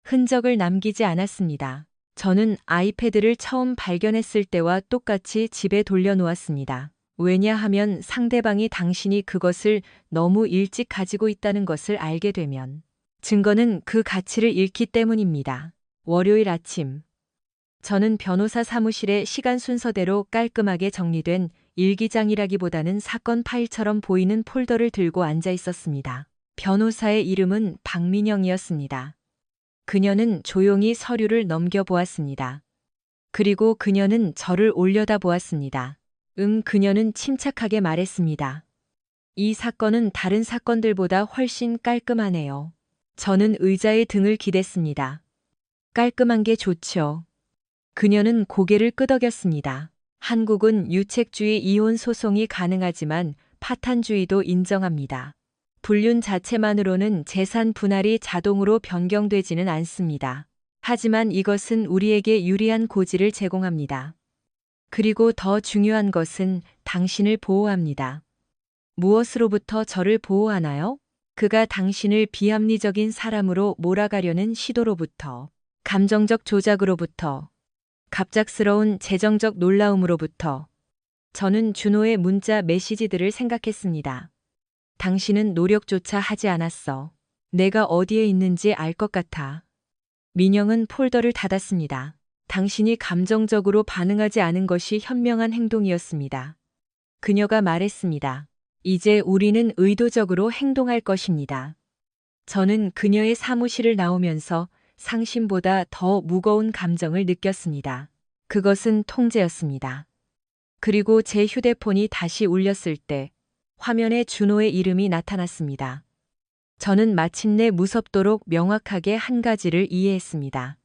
Speaker 1: 흔적을 남기지 않았습니다. 저는 아이패드를 처음 발견했을 때와 똑같이 집에 돌려놓았습니다. 왜냐하면 상대방이 당신이 그것을 너무 일찍 가지고 있다는 것을 알게 되면 증거는 그 가치를 잃기 때문입니다. 월요일 아침. 저는 변호사 사무실에 시간 순서대로 깔끔하게 정리된 일기장이라기보다는 사건 파일처럼 보이는 폴더를 들고 앉아 있었습니다. 변호사의 이름은 박민영이었습니다. 그녀는 조용히 서류를 넘겨보았습니다. 그리고 그녀는 저를 올려다보았습니다. 그녀는 침착하게 말했습니다. 이 사건은 다른 사건들보다 훨씬 깔끔하네요. 저는 의자에 등을 기댔습니다. 깔끔한 게 좋죠. 그녀는 고개를 끄덕였습니다. 한국은 유책주의 이혼 소송이 가능하지만 파탄주의도 인정합니다. 불륜 자체만으로는 재산 분할이 자동으로 변경되지는 않습니다. 하지만 이것은 우리에게 유리한 고지를 제공합니다. 그리고 더 중요한 것은 당신을 보호합니다. 무엇으로부터 저를 보호하나요? 그가 당신을 비합리적인 사람으로 몰아가려는 시도로부터, 감정적 조작으로부터, 갑작스러운 재정적 놀라움으로부터. 저는 준호의 문자 메시지들을 생각했습니다. 당신은 노력조차 하지 않았어. 내가 어디에 있는지 알 것 같아. 민영은 폴더를 닫았습니다. 당신이 감정적으로 반응하지 않은 것이 현명한 행동이었습니다. 그녀가 말했습니다. 이제 우리는 의도적으로 행동할 것입니다. 저는 그녀의 사무실을 나오면서 상심보다 더 무거운 감정을 느꼈습니다. 그것은 통제였습니다. 그리고 제 휴대폰이 다시 울렸을 때 화면에 준호의 이름이 나타났습니다. 저는 마침내 무섭도록 명확하게 한 가지를 이해했습니다.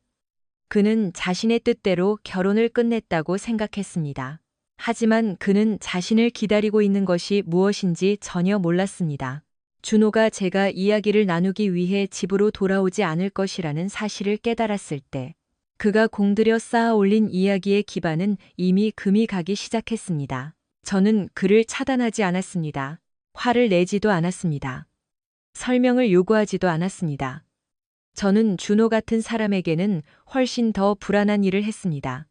Speaker 1: 그는 자신의 뜻대로 결혼을 끝냈다고 생각했습니다. 하지만 그는 자신을 기다리고 있는 것이 무엇인지 전혀 몰랐습니다. 준호가 제가 이야기를 나누기 위해 집으로 돌아오지 않을 것이라는 사실을 깨달았을 때 그가 공들여 쌓아 올린 이야기의 기반은 이미 금이 가기 시작했습니다. 저는 그를 차단하지 않았습니다. 화를 내지도 않았습니다. 설명을 요구하지도 않았습니다. 저는 준호 같은 사람에게는 훨씬 더 불안한 일을 했습니다.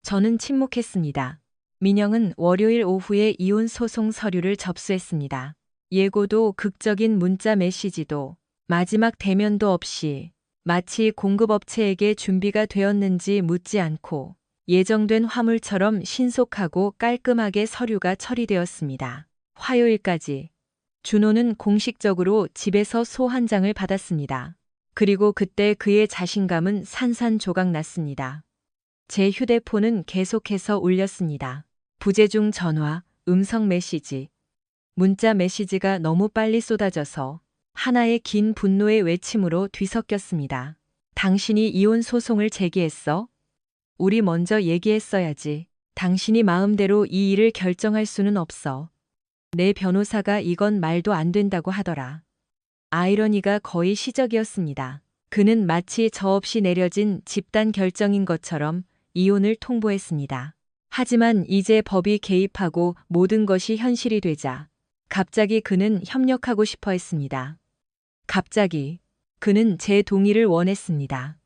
Speaker 1: 저는 침묵했습니다. 민영은 월요일 오후에 이혼 소송 서류를 접수했습니다. 예고도 극적인 문자 메시지도 마지막 대면도 없이 마치 공급업체에게 준비가 되었는지 묻지 않고 예정된 화물처럼 신속하고 깔끔하게 서류가 처리되었습니다. 화요일까지 준호는 공식적으로 집에서 소 한 장을 받았습니다. 그리고 그때 그의 자신감은 산산조각 났습니다. 제 휴대폰은 계속해서 울렸습니다. 부재중 전화, 음성 메시지, 문자 메시지가 너무 빨리 쏟아져서 하나의 긴 분노의 외침으로 뒤섞였습니다. 당신이 이혼 소송을 제기했어? 우리 먼저 얘기했어야지. 당신이 마음대로 이 일을 결정할 수는 없어. 내 변호사가 이건 말도 안 된다고 하더라. 아이러니가 거의 시적이었습니다. 그는 마치 저 없이 내려진 집단 결정인 것처럼 이혼을 통보했습니다. 하지만 이제 법이 개입하고 모든 것이 현실이 되자 갑자기 그는 협력하고 싶어 했습니다. 갑자기 그는 제 동의를 원했습니다.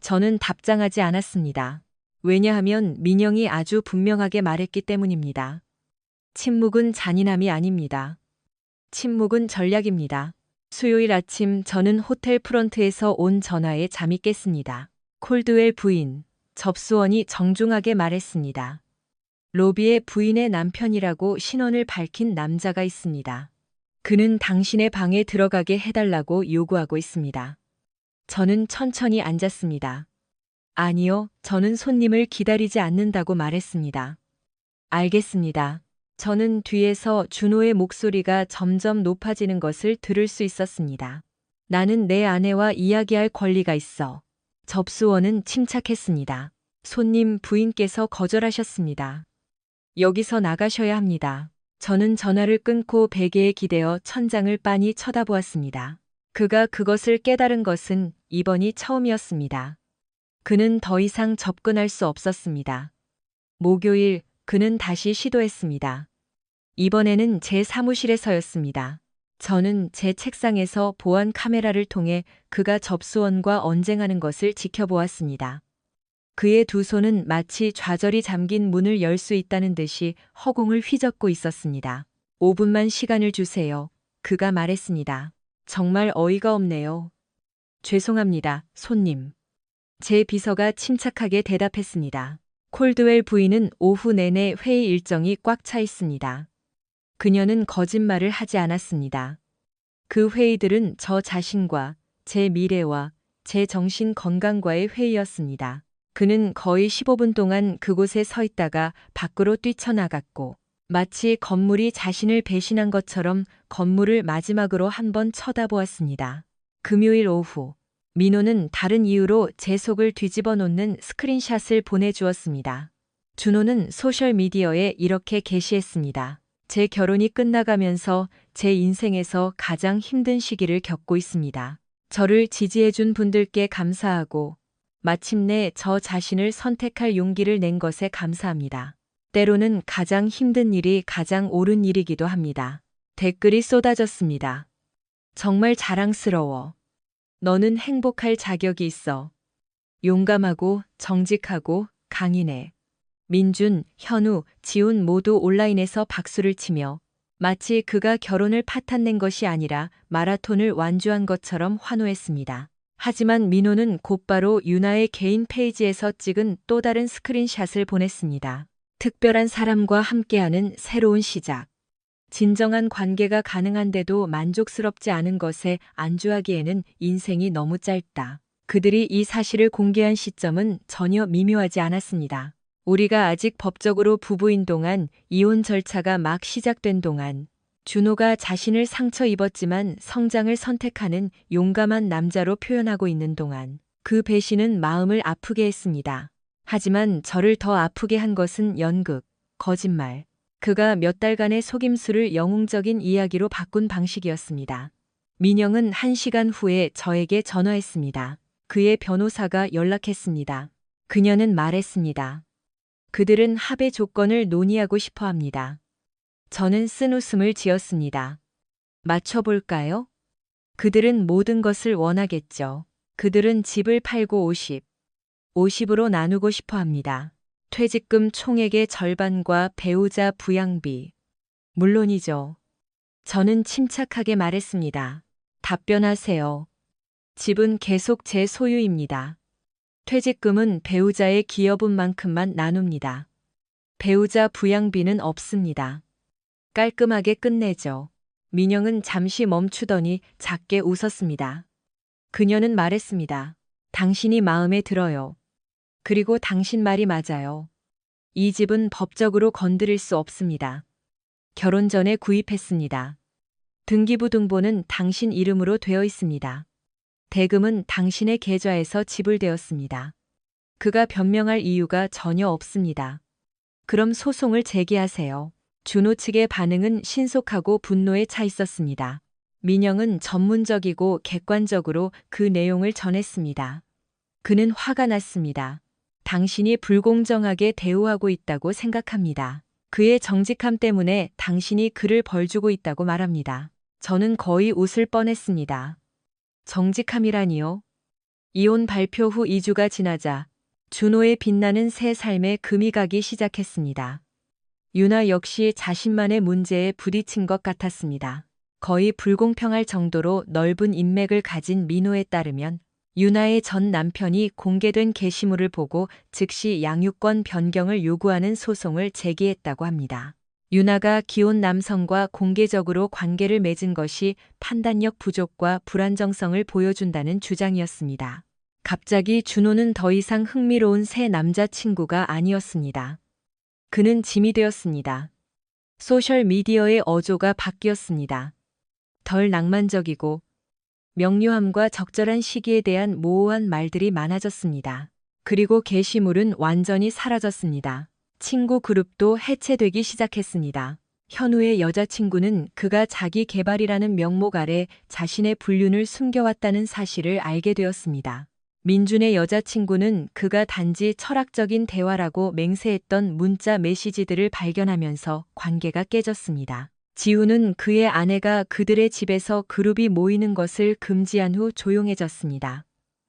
Speaker 1: 저는 답장하지 않았습니다. 왜냐하면 민영이 아주 분명하게 말했기 때문입니다. 침묵은 잔인함이 아닙니다. 침묵은 전략입니다. 수요일 아침 저는 호텔 프런트에서 온 전화에 잠이 깼습니다. 콜드웰 부인, 접수원이 정중하게 말했습니다. 로비에 부인의 남편이라고 신원을 밝힌 남자가 있습니다. 그는 당신의 방에 들어가게 해달라고 요구하고 있습니다. 저는 천천히 앉았습니다. 아니요, 저는 손님을 기다리지 않는다고 말했습니다. 알겠습니다. 저는 뒤에서 준호의 목소리가 점점 높아지는 것을 들을 수 있었습니다. 나는 내 아내와 이야기할 권리가 있어. 접수원은 침착했습니다. 손님 부인께서 거절하셨습니다. 여기서 나가셔야 합니다. 저는 전화를 끊고 베개에 기대어 천장을 빤히 쳐다보았습니다. 그가 그것을 깨달은 것은 이번이 처음이었습니다. 그는 더 이상 접근할 수 없었습니다. 목요일, 그는 다시 시도했습니다. 이번에는 제 사무실에서였습니다. 저는 제 책상에서 보안 카메라를 통해 그가 접수원과 언쟁하는 것을 지켜보았습니다. 그의 두 손은 마치 좌절이 잠긴 문을 열 수 있다는 듯이 허공을 휘젓고 있었습니다. 5분만 시간을 주세요. 그가 말했습니다. 정말 어이가 없네요. 죄송합니다, 손님. 제 비서가 침착하게 대답했습니다. 콜드웰 부인은 오후 내내 회의 일정이 꽉 차 있습니다. 그녀는 거짓말을 하지 않았습니다. 그 회의들은 저 자신과 제 미래와 제 정신 건강과의 회의였습니다. 그는 거의 15분 동안 그곳에 서 있다가 밖으로 뛰쳐나갔고 마치 건물이 자신을 배신한 것처럼 건물을 마지막으로 한번 쳐다보았습니다. 금요일 오후 민호는 다른 이유로 제 속을 뒤집어 놓는 스크린샷을 보내주었습니다. 준호는 소셜미디어에 이렇게 게시했습니다. 제 결혼이 끝나가면서 제 인생에서 가장 힘든 시기를 겪고 있습니다. 저를 지지해준 분들께 감사하고 마침내 저 자신을 선택할 용기를 낸 것에 감사합니다. 때로는 가장 힘든 일이 가장 옳은 일이기도 합니다. 댓글이 쏟아졌습니다. 정말 자랑스러워. 너는 행복할 자격이 있어. 용감하고 정직하고 강인해. 민준, 현우, 지훈 모두 온라인에서 박수를 치며 마치 그가 결혼을 파탄낸 것이 아니라 마라톤을 완주한 것처럼 환호했습니다. 하지만 민호는 곧바로 유나의 개인 페이지에서 찍은 또 다른 스크린샷을 보냈습니다. 특별한 사람과 함께하는 새로운 시작. 진정한 관계가 가능한데도 만족스럽지 않은 것에 안주하기에는 인생이 너무 짧다. 그들이 이 사실을 공개한 시점은 전혀 미묘하지 않았습니다. 우리가 아직 법적으로 부부인 동안, 이혼 절차가 막 시작된 동안, 준호가 자신을 상처 입었지만 성장을 선택하는 용감한 남자로 표현하고 있는 동안, 그 배신은 마음을 아프게 했습니다. 하지만 저를 더 아프게 한 것은 연극, 거짓말. 그가 몇 달간의 속임수를 영웅적인 이야기로 바꾼 방식이었습니다. 민영은 1시간 후에 저에게 전화했습니다. 그의 변호사가 연락했습니다. 그녀는 말했습니다. 그들은 합의 조건을 논의하고 싶어 합니다. 저는 쓴웃음을 지었습니다. 맞춰볼까요? 그들은 모든 것을 원하겠죠. 그들은 집을 팔고 50으로 나누고 싶어 합니다. 퇴직금 총액의 절반과 배우자 부양비. 물론이죠. 저는 침착하게 말했습니다. 답변하세요. 집은 계속 제 소유입니다. 퇴직금은 배우자의 기여분만큼만 나눕니다. 배우자 부양비는 없습니다. 깔끔하게 끝내죠. 민영은 잠시 멈추더니 작게 웃었습니다. 그녀는 말했습니다. 당신이 마음에 들어요. 그리고 당신 말이 맞아요. 이 집은 법적으로 건드릴 수 없습니다. 결혼 전에 구입했습니다. 등기부 등본은 당신 이름으로 되어 있습니다. 대금은 당신의 계좌에서 지불되었습니다. 그가 변명할 이유가 전혀 없습니다. 그럼 소송을 제기하세요. 준호 측의 반응은 신속하고 분노에 차 있었습니다. 민영은 전문적이고 객관적으로 그 내용을 전했습니다. 그는 화가 났습니다. 당신이 불공정하게 대우하고 있다고 생각합니다. 그의 정직함 때문에 당신이 그를 벌주고 있다고 말합니다. 저는 거의 웃을 뻔했습니다. 정직함이라니요? 이혼 발표 후 2주가 지나자 준호의 빛나는 새 삶에 금이 가기 시작했습니다. 유나 역시 자신만의 문제에 부딪힌 것 같았습니다. 거의 불공평할 정도로 넓은 인맥을 가진 민호에 따르면 유나의 전 남편이 공개된 게시물을 보고 즉시 양육권 변경을 요구하는 소송을 제기했다고 합니다. 유나가 기혼 남성과 공개적으로 관계를 맺은 것이 판단력 부족과 불안정성을 보여준다는 주장이었습니다. 갑자기 준호는 더 이상 흥미로운 새 남자친구가 아니었습니다. 그는 짐이 되었습니다. 소셜미디어의 어조가 바뀌었습니다. 덜 낭만적이고 명료함과 적절한 시기에 대한 모호한 말들이 많아졌습니다. 그리고 게시물은 완전히 사라졌습니다. 친구 그룹도 해체되기 시작했습니다. 현우의 여자친구는 그가 자기 개발이라는 명목 아래 자신의 불륜을 숨겨왔다는 사실을 알게 되었습니다. 민준의 여자친구는 그가 단지 철학적인 대화라고 맹세했던 문자 메시지들을 발견하면서 관계가 깨졌습니다. 지우는 그의 아내가 그들의 집에서 그룹이 모이는 것을 금지한 후 조용해졌습니다.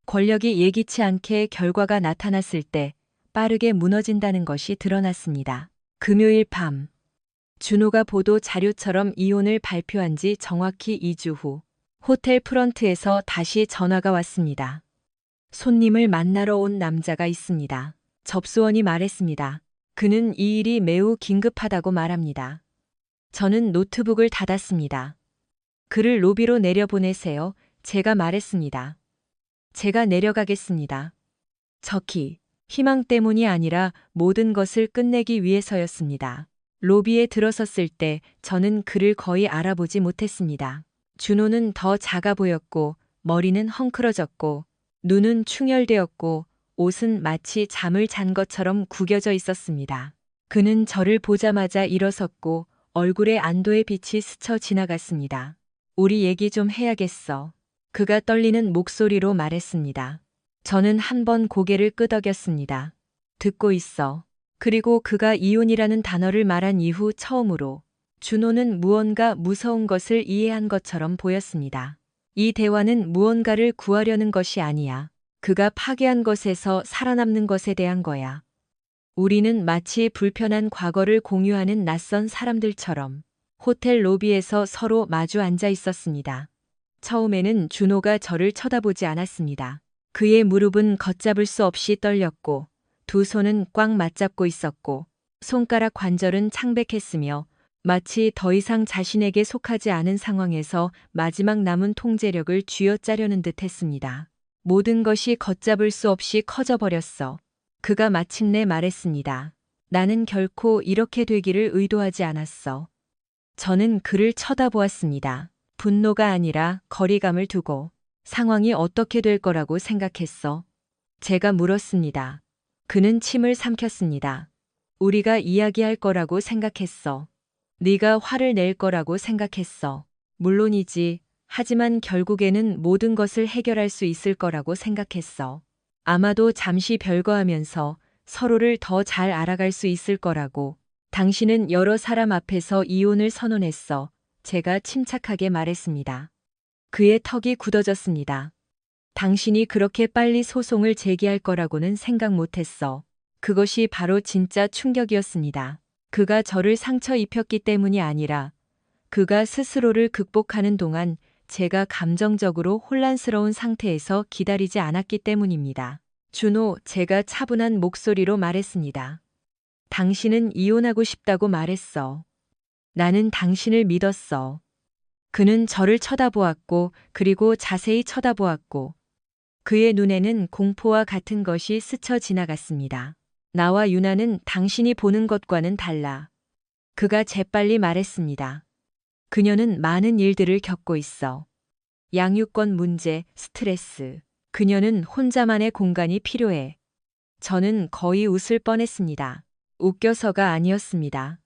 Speaker 1: 권력이 예기치 않게 결과가 나타났을 때 빠르게 무너진다는 것이 드러났습니다. 금요일 밤, 준호가 보도 자료처럼 이혼을 발표한 지 정확히 2주 후, 호텔 프런트에서 다시 전화가 왔습니다. 손님을 만나러 온 남자가 있습니다. 접수원이 말했습니다. 그는 이 일이 매우 긴급하다고 말합니다. 저는 노트북을 닫았습니다. 그를 로비로 내려보내세요. 제가 말했습니다. 제가 내려가겠습니다. 저키, 희망 때문이 아니라 모든 것을 끝내기 위해서였습니다. 로비에 들어섰을 때 저는 그를 거의 알아보지 못했습니다. 준호는 더 작아 보였고, 머리는 헝클어졌고, 눈은 충혈되었고, 옷은 마치 잠을 잔 것처럼 구겨져 있었습니다. 그는 저를 보자마자 일어섰고, 얼굴에 안도의 빛이 스쳐 지나갔습니다. 우리 얘기 좀 해야겠어. 그가 떨리는 목소리로 말했습니다. 저는 한 번 고개를 끄덕였습니다. 듣고 있어. 그리고 그가 이혼이라는 단어를 말한 이후 처음으로 준호는 무언가 무서운 것을 이해한 것처럼 보였습니다. 이 대화는 무언가를 구하려는 것이 아니야. 그가 파괴한 것에서 살아남는 것에 대한 거야. 우리는 마치 불편한 과거를 공유하는 낯선 사람들처럼 호텔 로비에서 서로 마주 앉아 있었습니다. 처음에는 준호가 저를 쳐다보지 않았습니다. 그의 무릎은 걷잡을 수 없이 떨렸고 두 손은 꽉 맞잡고 있었고 손가락 관절은 창백했으며 마치 더 이상 자신에게 속하지 않은 상황에서 마지막 남은 통제력을 쥐어짜려는 듯 했습니다. 모든 것이 걷잡을 수 없이 커져버렸어. 그가 마침내 말했습니다. 나는 결코 이렇게 되기를 의도하지 않았어. 저는 그를 쳐다보았습니다. 분노가 아니라 거리감을 두고. 상황이 어떻게 될 거라고 생각했어? 제가 물었습니다. 그는 침을 삼켰습니다. 우리가 이야기할 거라고 생각했어. 네가 화를 낼 거라고 생각했어. 물론이지. 하지만 결국에는 모든 것을 해결할 수 있을 거라고 생각했어. 아마도 잠시 별거하면서 서로를 더 잘 알아갈 수 있을 거라고. 당신은 여러 사람 앞에서 이혼을 선언했어. 제가 침착하게 말했습니다. 그의 턱이 굳어졌습니다. 당신이 그렇게 빨리 소송을 제기할 거라고는 생각 못했어. 그것이 바로 진짜 충격이었습니다. 그가 저를 상처 입혔기 때문이 아니라 그가 스스로를 극복하는 동안 제가 감정적으로 혼란스러운 상태에서 기다리지 않았기 때문입니다. 준호, 제가 차분한 목소리로 말했습니다. 당신은 이혼하고 싶다고 말했어. 나는 당신을 믿었어. 그는 저를 쳐다보았고 그리고 자세히 쳐다보았고 그의 눈에는 공포와 같은 것이 스쳐 지나갔습니다. 나와 유나는 당신이 보는 것과는 달라. 그가 재빨리 말했습니다. 그녀는 많은 일들을 겪고 있어. 양육권 문제, 스트레스. 그녀는 혼자만의 공간이 필요해. 저는 거의 웃을 뻔했습니다. 웃겨서가 아니었습니다.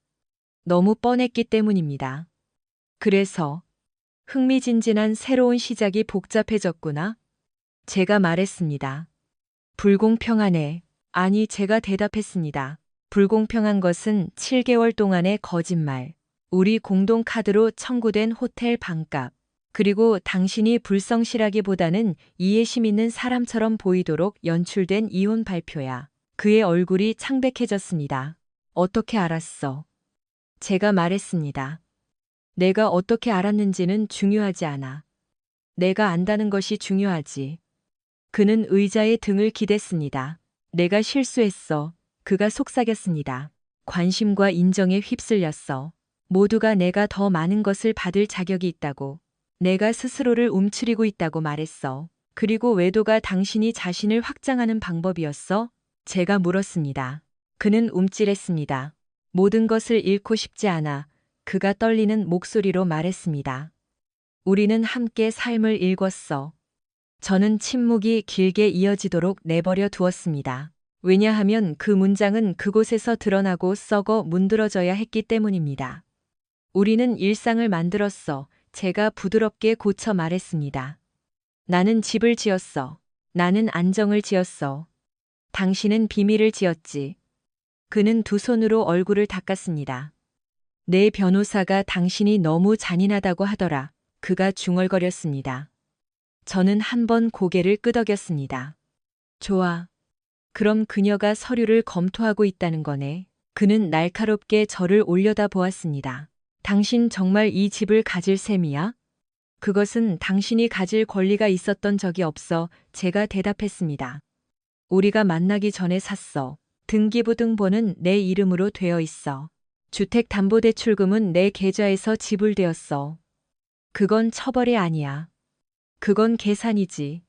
Speaker 1: 너무 뻔했기 때문입니다. 그래서 흥미진진한 새로운 시작이 복잡해졌구나. 제가 말했습니다. 불공평하네. 아니, 제가 대답했습니다. 불공평한 것은 7개월 동안의 거짓말. 우리 공동 카드로 청구된 호텔 방값. 그리고 당신이 불성실하기보다는 이해심 있는 사람처럼 보이도록 연출된 이혼 발표야. 그의 얼굴이 창백해졌습니다. 어떻게 알았어? 제가 말했습니다. 내가 어떻게 알았는지는 중요하지 않아. 내가 안다는 것이 중요하지. 그는 의자에 등을 기댔습니다. 내가 실수했어. 그가 속삭였습니다. 관심과 인정에 휩쓸렸어. 모두가 내가 더 많은 것을 받을 자격이 있다고. 내가 스스로를 움츠리고 있다고 말했어. 그리고 외도가 당신이 자신을 확장하는 방법이었어? 제가 물었습니다. 그는 움찔했습니다. 모든 것을 잃고 싶지 않아. 그가 떨리는 목소리로 말했습니다. 우리는 함께 삶을 읽었어. 저는 침묵이 길게 이어지도록 내버려 두었습니다. 왜냐하면 그 문장은 그곳에서 드러나고 썩어 문드러져야 했기 때문입니다. 우리는 일상을 만들었어. 제가 부드럽게 고쳐 말했습니다. 나는 집을 지었어. 나는 안정을 지었어. 당신은 비밀을 지었지. 그는 두 손으로 얼굴을 닦았습니다. 내 변호사가 당신이 너무 잔인하다고 하더라. 그가 중얼거렸습니다. 저는 한 번 고개를 끄덕였습니다. 좋아. 그럼 그녀가 서류를 검토하고 있다는 거네. 그는 날카롭게 저를 올려다 보았습니다. 당신 정말 이 집을 가질 셈이야? 그것은 당신이 가질 권리가 있었던 적이 없어. 제가 대답했습니다. 우리가 만나기 전에 샀어. 등기부등본은 내 이름으로 되어 있어. 주택담보대출금은 내 계좌에서 지불되었어. 그건 처벌이 아니야. 그건 계산이지.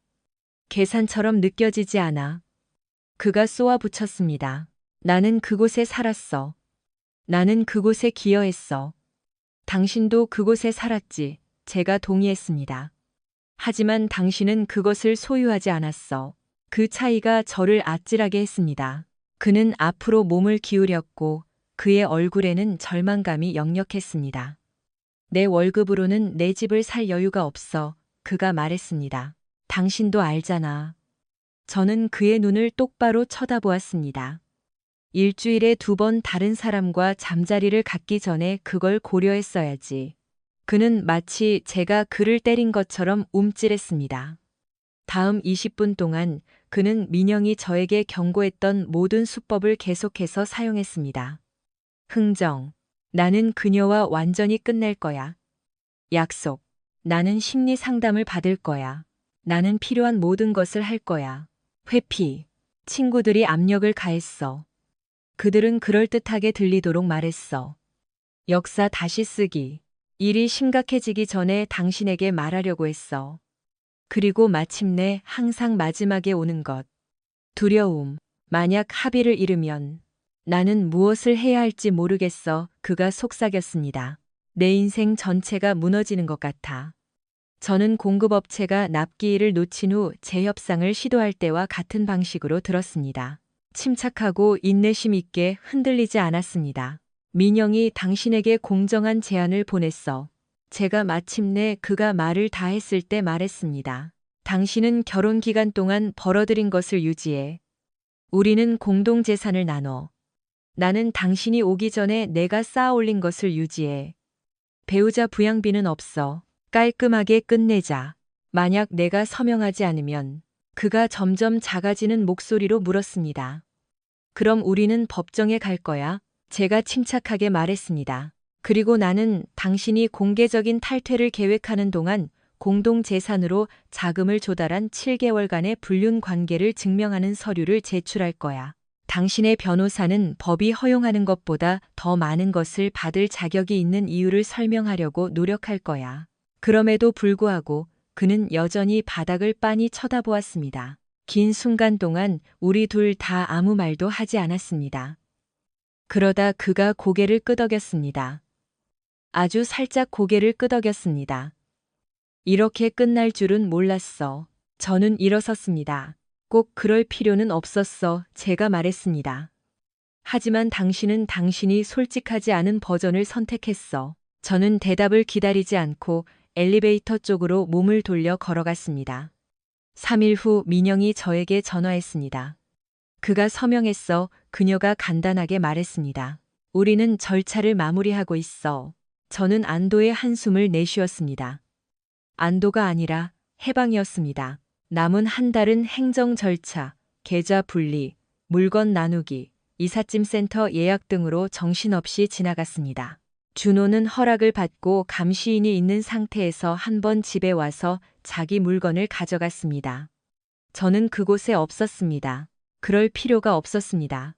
Speaker 1: 계산처럼 느껴지지 않아. 그가 쏘아붙였습니다. 나는 그곳에 살았어. 나는 그곳에 기여했어. 당신도 그곳에 살았지. 제가 동의했습니다. 하지만 당신은 그것을 소유하지 않았어. 그 차이가 저를 아찔하게 했습니다. 그는 앞으로 몸을 기울였고 그의 얼굴에는 절망감이 역력했습니다. 내 월급으로는 내 집을 살 여유가 없어. 그가 말했습니다. 당신도 알잖아. 저는 그의 눈을 똑바로 쳐다보았습니다. 일주일에 2번 다른 사람과 잠자리를 갖기 전에 그걸 고려했어야지. 그는 마치 제가 그를 때린 것처럼 움찔했습니다. 다음 20분 동안 그는 민영이 저에게 경고했던 모든 수법을 계속해서 사용했습니다. 흥정. 나는 그녀와 완전히 끝낼 거야. 약속. 나는 심리 상담을 받을 거야. 나는 필요한 모든 것을 할 거야. 회피. 친구들이 압력을 가했어. 그들은 그럴듯하게 들리도록 말했어. 역사 다시 쓰기. 일이 심각해지기 전에 당신에게 말하려고 했어. 그리고 마침내 항상 마지막에 오는 것. 두려움. 만약 합의를 이루면 나는 무엇을 해야 할지 모르겠어. 그가 속삭였습니다. 내 인생 전체가 무너지는 것 같아. 저는 공급업체가 납기일을 놓친 후 재협상을 시도할 때와 같은 방식으로 들었습니다. 침착하고 인내심 있게 흔들리지 않았습니다. 민영이 당신에게 공정한 제안을 보냈어. 제가 마침내 그가 말을 다 했을 때 말했습니다. 당신은 결혼 기간 동안 벌어들인 것을 유지해. 우리는 공동 재산을 나눠. 나는 당신이 오기 전에 내가 쌓아 올린 것을 유지해. 배우자 부양비는 없어. 깔끔하게 끝내자. 만약 내가 서명하지 않으면 그가 점점 작아지는 목소리로 물었습니다. 그럼 우리는 법정에 갈 거야? 제가 침착하게 말했습니다. 그리고 나는 당신이 공개적인 탈퇴를 계획하는 동안 공동재산으로 자금을 조달한 7개월간의 불륜 관계를 증명하는 서류를 제출할 거야. 당신의 변호사는 법이 허용하는 것보다 더 많은 것을 받을 자격이 있는 이유를 설명하려고 노력할 거야. 그럼에도 불구하고 그는 여전히 바닥을 빤히 쳐다보았습니다. 긴 순간 동안 우리 둘 다 아무 말도 하지 않았습니다. 그러다 그가 고개를 끄덕였습니다. 아주 살짝 고개를 끄덕였습니다. 이렇게 끝날 줄은 몰랐어. 저는 일어섰습니다. 꼭 그럴 필요는 없었어. 제가 말했습니다. 하지만 당신은 당신이 솔직하지 않은 버전을 선택했어. 저는 대답을 기다리지 않고 엘리베이터 쪽으로 몸을 돌려 걸어갔습니다. 3일 후 민영이 저에게 전화했습니다. 그가 서명했어. 그녀가 간단하게 말했습니다. 우리는 절차를 마무리하고 있어. 저는 안도의 한숨을 내쉬었습니다. 안도가 아니라 해방이었습니다. 남은 한 달은 행정 절차, 계좌 분리, 물건 나누기, 이삿짐 센터 예약 등으로 정신없이 지나갔습니다. 준호는 허락을 받고 감시인이 있는 상태에서 한 번 집에 와서 자기 물건을 가져갔습니다. 저는 그곳에 없었습니다. 그럴 필요가 없었습니다.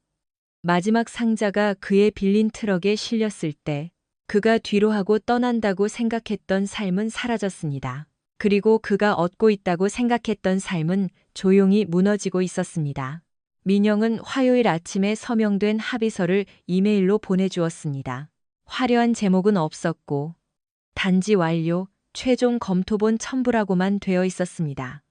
Speaker 1: 마지막 상자가 그의 빌린 트럭에 실렸을 때 그가 뒤로 하고 떠난다고 생각했던 삶은 사라졌습니다. 그리고 그가 얻고 있다고 생각했던 삶은 조용히 무너지고 있었습니다. 민영은 화요일 아침에 서명된 합의서를 이메일로 보내주었습니다. 화려한 제목은 없었고 단지 완료, 최종 검토본 첨부라고만 되어 있었습니다.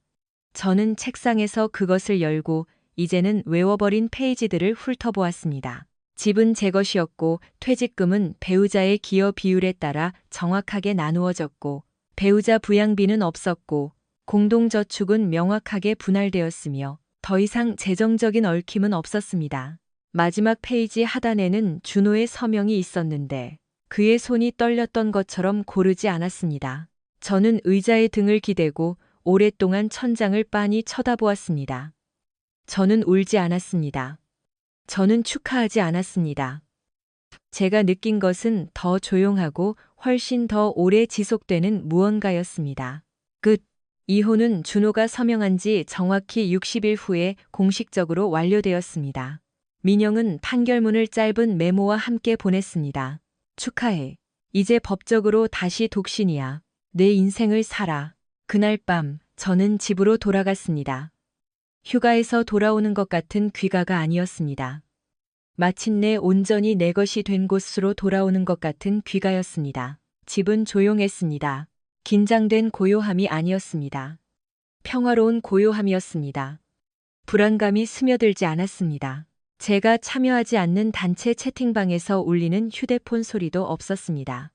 Speaker 1: 저는 책상에서 그것을 열고 이제는 외워버린 페이지들을 훑어보았습니다. 집은 제 것이었고 퇴직금은 배우자의 기여 비율에 따라 정확하게 나누어졌고 배우자 부양비는 없었고 공동저축은 명확하게 분할되었으며 더 이상 재정적인 얽힘은 없었습니다. 마지막 페이지 하단에는 준호의 서명이 있었는데 그의 손이 떨렸던 것처럼 고르지 않았습니다. 저는 의자에 등을 기대고 오랫동안 천장을 빤히 쳐다보았습니다. 저는 울지 않았습니다. 저는 축하하지 않았습니다. 제가 느낀 것은 더 조용하고 훨씬 더 오래 지속되는 무언가였습니다. 끝. 이혼은 준호가 서명한 지 정확히 60일 후에 공식적으로 완료되었습니다. 민영은 판결문을 짧은 메모와 함께 보냈습니다. 축하해. 이제 법적으로 다시 독신이야. 내 인생을 살아. 그날 밤 저는 집으로 돌아갔습니다. 휴가에서 돌아오는 것 같은 귀가가 아니었습니다. 마침내 온전히 내 것이 된 곳으로 돌아오는 것 같은 귀가였습니다. 집은 조용했습니다. 긴장된 고요함이 아니었습니다. 평화로운 고요함이었습니다. 불안감이 스며들지 않았습니다. 제가 참여하지 않는 단체 채팅방에서 울리는 휴대폰 소리도 없었습니다.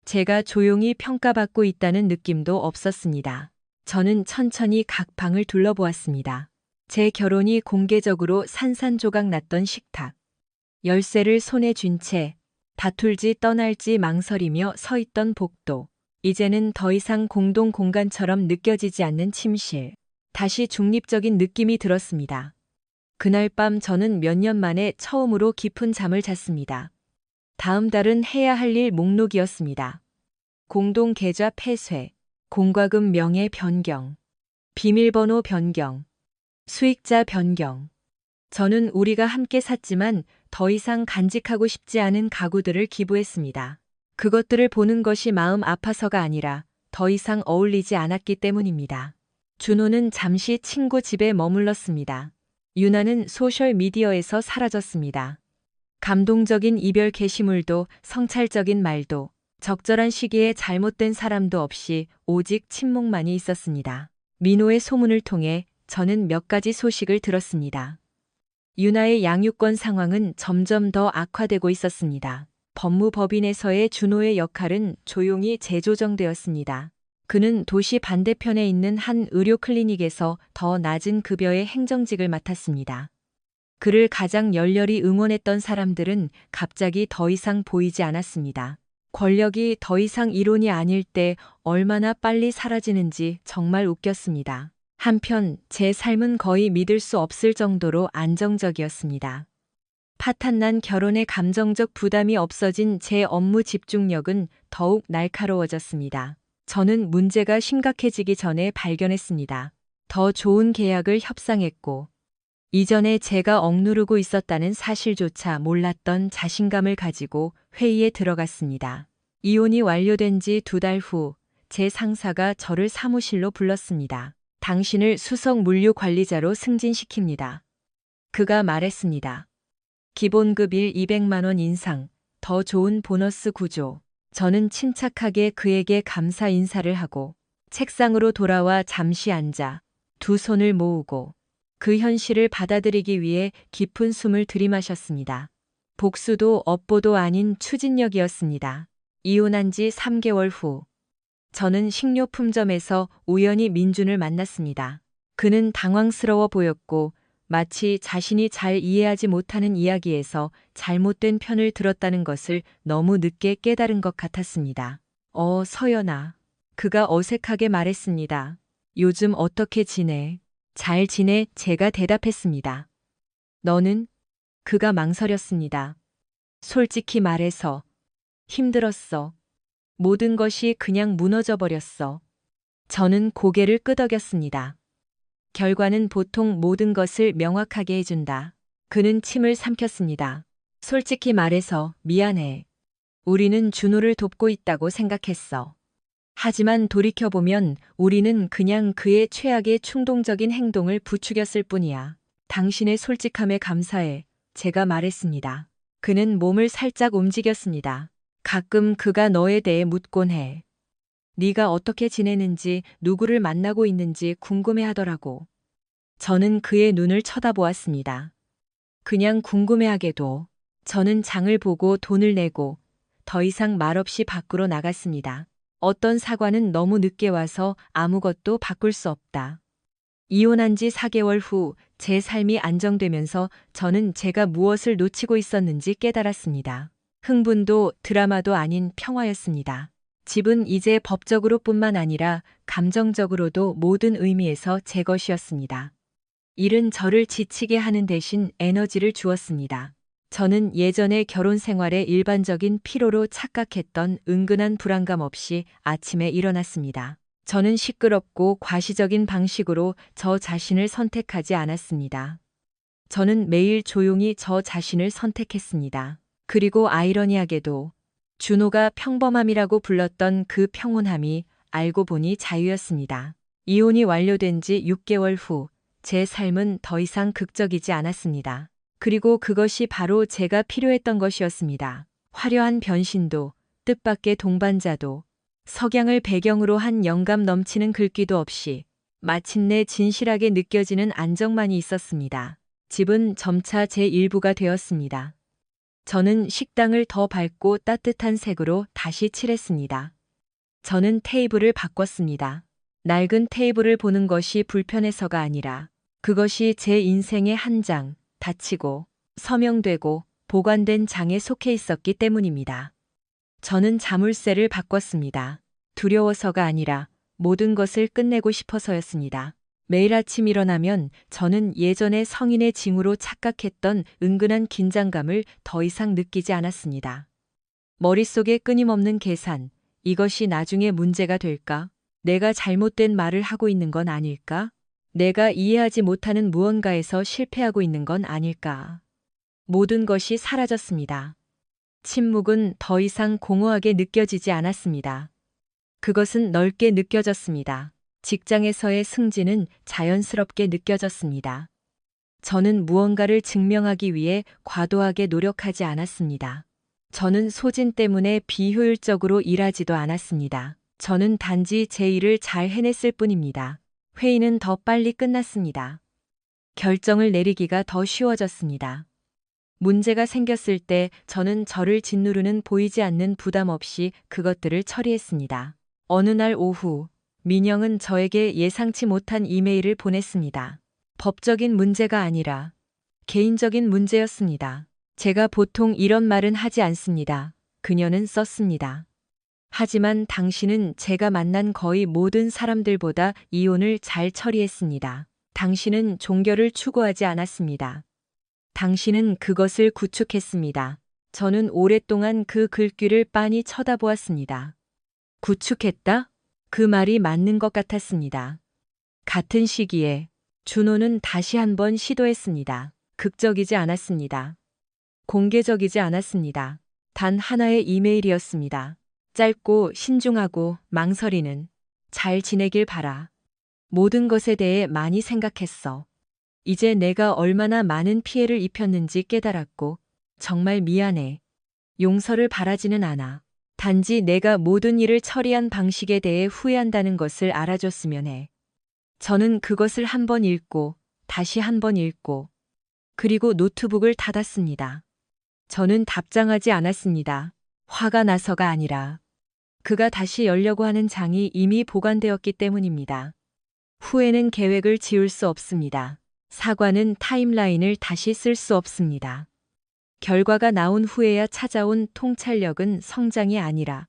Speaker 1: 제가 조용히 평가받고 있다는 느낌도 없었습니다. 저는 천천히 각 방을 둘러보았습니다. 제 결혼이 공개적으로 산산조각 났던 식탁. 열쇠를 손에 쥔 채 다툴지 떠날지 망설이며 서 있던 복도. 이제는 더 이상 공동 공간처럼 느껴지지 않는 침실. 다시 중립적인 느낌이 들었습니다. 그날 밤 저는 몇 년 만에 처음으로 깊은 잠을 잤습니다. 다음 달은 해야 할 일 목록이었습니다. 공동 계좌 폐쇄, 공과금 명의 변경, 비밀번호 변경, 수익자 변경. 저는 우리가 함께 샀지만 더 이상 간직하고 싶지 않은 가구들을 기부했습니다. 그것들을 보는 것이 마음 아파서가 아니라 더 이상 어울리지 않았기 때문입니다. 준호는 잠시 친구 집에 머물렀습니다. 유나는 소셜미디어에서 사라졌습니다. 감동적인 이별 게시물도 성찰적인 말도 적절한 시기에 잘못된 사람도 없이 오직 침묵만이 있었습니다. 민호의 소문을 통해 저는 몇 가지 소식을 들었습니다. 유나의 양육권 상황은 점점 더 악화되고 있었습니다. 법무법인에서의 준호의 역할은 조용히 재조정되었습니다. 그는 도시 반대편에 있는 한 의료 클리닉에서 더 낮은 급여의 행정직을 맡았습니다. 그를 가장 열렬히 응원했던 사람들은 갑자기 더 이상 보이지 않았습니다. 권력이 더 이상 이론이 아닐 때 얼마나 빨리 사라지는지 정말 웃겼습니다. 한편 제 삶은 거의 믿을 수 없을 정도로 안정적이었습니다. 파탄난 결혼의 감정적 부담이 없어진 제 업무 집중력은 더욱 날카로워졌습니다. 저는 문제가 심각해지기 전에 발견했습니다. 더 좋은 계약을 협상했고, 이전에 제가 억누르고 있었다는 사실조차 몰랐던 자신감을 가지고 회의에 들어갔습니다. 이혼이 완료된 지 2달 후, 제 상사가 저를 사무실로 불렀습니다. 당신을 수석 물류 관리자로 승진시킵니다. 그가 말했습니다. 기본급 일 200만 원 인상, 더 좋은 보너스 구조. 저는 침착하게 그에게 감사 인사를 하고 책상으로 돌아와 잠시 앉아 두 손을 모으고 그 현실을 받아들이기 위해 깊은 숨을 들이마셨습니다. 복수도 업보도 아닌 추진력이었습니다. 이혼한 지 3개월 후, 저는 식료품점에서 우연히 민준을 만났습니다. 그는 당황스러워 보였고 마치 자신이 잘 이해하지 못하는 이야기에서 잘못된 편을 들었다는 것을 너무 늦게 깨달은 것 같았습니다. 서연아. 그가 어색하게 말했습니다. 요즘 어떻게 지내? 잘 지내? 제가 대답했습니다. 너는? 그가 망설였습니다. 솔직히 말해서 힘들었어. 모든 것이 그냥 무너져 버렸어. 저는 고개를 끄덕였습니다. 결과는 보통 모든 것을 명확하게 해준다. 그는 침을 삼켰습니다. 솔직히 말해서 미안해. 우리는 준호를 돕고 있다고 생각했어. 하지만 돌이켜보면 우리는 그냥 그의 최악의 충동적인 행동을 부추겼을 뿐이야. 당신의 솔직함에 감사해. 제가 말했습니다. 그는 몸을 살짝 움직였습니다. 가끔 그가 너에 대해 묻곤 해. 네가 어떻게 지내는지, 누구를 만나고 있는지 궁금해하더라고. 저는 그의 눈을 쳐다보았습니다. 그냥 궁금해하게도. 저는 장을 보고 돈을 내고 더 이상 말없이 밖으로 나갔습니다. 어떤 사과는 너무 늦게 와서 아무것도 바꿀 수 없다. 이혼한 지 4개월 후 제 삶이 안정되면서 저는 제가 무엇을 놓치고 있었는지 깨달았습니다. 흥분도 드라마도 아닌 평화였습니다. 집은 이제 법적으로뿐만 아니라 감정적으로도 모든 의미에서 제 것이었습니다. 일은 저를 지치게 하는 대신 에너지를 주었습니다. 저는 예전의 결혼 생활의 일반적인 피로로 착각했던 은근한 불안감 없이 아침에 일어났습니다. 저는 시끄럽고 과시적인 방식으로 저 자신을 선택하지 않았습니다. 저는 매일 조용히 저 자신을 선택했습니다. 그리고 아이러니하게도 준호가 평범함이라고 불렀던 그 평온함이 알고 보니 자유였습니다. 이혼이 완료된 지 6개월 후 제 삶은 더 이상 극적이지 않았습니다. 그리고 그것이 바로 제가 필요했던 것이었습니다. 화려한 변신도, 뜻밖의 동반자도, 석양을 배경으로 한 영감 넘치는 글귀도 없이 마침내 진실하게 느껴지는 안정만이 있었습니다. 집은 점차 제 일부가 되었습니다. 저는 식당을 더 밝고 따뜻한 색으로 다시 칠했습니다. 저는 테이블을 바꿨습니다. 낡은 테이블을 보는 것이 불편해서가 아니라 그것이 제 인생의 한 장, 닫히고 서명되고 보관된 장에 속해 있었기 때문입니다. 저는 자물쇠를 바꿨습니다. 두려워서가 아니라 모든 것을 끝내고 싶어서였습니다. 매일 아침 일어나면 저는 예전의 성인의 징후로 착각했던 은근한 긴장감을 더 이상 느끼지 않았습니다. 머릿속에 끊임없는 계산, 이것이 나중에 문제가 될까? 내가 잘못된 말을 하고 있는 건 아닐까? 내가 이해하지 못하는 무언가에서 실패하고 있는 건 아닐까? 모든 것이 사라졌습니다. 침묵은 더 이상 공허하게 느껴지지 않았습니다. 그것은 넓게 느껴졌습니다. 직장에서의 승진은 자연스럽게 느껴졌습니다. 저는 무언가를 증명하기 위해 과도하게 노력하지 않았습니다. 저는 소진 때문에 비효율적으로 일하지도 않았습니다. 저는 단지 제 일을 잘 해냈을 뿐입니다. 회의는 더 빨리 끝났습니다. 결정을 내리기가 더 쉬워졌습니다. 문제가 생겼을 때 저는 저를 짓누르는 보이지 않는 부담 없이 그것들을 처리했습니다. 어느 날 오후, 민영은 저에게 예상치 못한 이메일을 보냈습니다. 법적인 문제가 아니라 개인적인 문제였습니다. 제가 보통 이런 말은 하지 않습니다. 그녀는 썼습니다. 하지만 당신은 제가 만난 거의 모든 사람들보다 이혼을 잘 처리했습니다. 당신은 종교를 추구하지 않았습니다. 당신은 그것을 구축했습니다. 저는 오랫동안 그 글귀를 빤히 쳐다보았습니다. 구축했다? 그 말이 맞는 것 같았습니다. 같은 시기에 준호는 다시 한번 시도했습니다. 극적이지 않았습니다. 공개적이지 않았습니다. 단 하나의 이메일이었습니다. 짧고 신중하고 망설이는 잘 지내길 바라. 모든 것에 대해 많이 생각했어. 이제 내가 얼마나 많은 피해를 입혔는지 깨달았고 정말 미안해. 용서를 바라지는 않아. 단지 내가 모든 일을 처리한 방식에 대해 후회한다는 것을 알아줬으면 해. 저는 그것을 한 번 읽고 다시 한 번 읽고 그리고 노트북을 닫았습니다. 저는 답장하지 않았습니다. 화가 나서가 아니라 그가 다시 열려고 하는 장이 이미 보관되었기 때문입니다. 후회는 계획을 지울 수 없습니다. 사과는 타임라인을 다시 쓸 수 없습니다. 결과가 나온 후에야 찾아온 통찰력은 성장이 아니라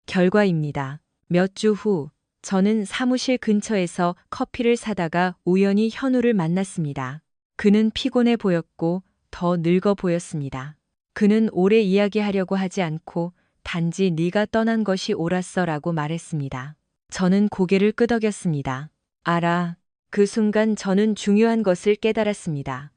Speaker 1: 결과입니다. 몇 주 후, 저는 사무실 근처에서 커피를 사다가 우연히 현우를 만났습니다. 그는 피곤해 보였고 더 늙어 보였습니다. 그는 오래 이야기하려고 하지 않고 단지 네가 떠난 것이 옳았어라고 말했습니다. 저는 고개를 끄덕였습니다. 알아. 그 순간 저는 중요한 것을 깨달았습니다.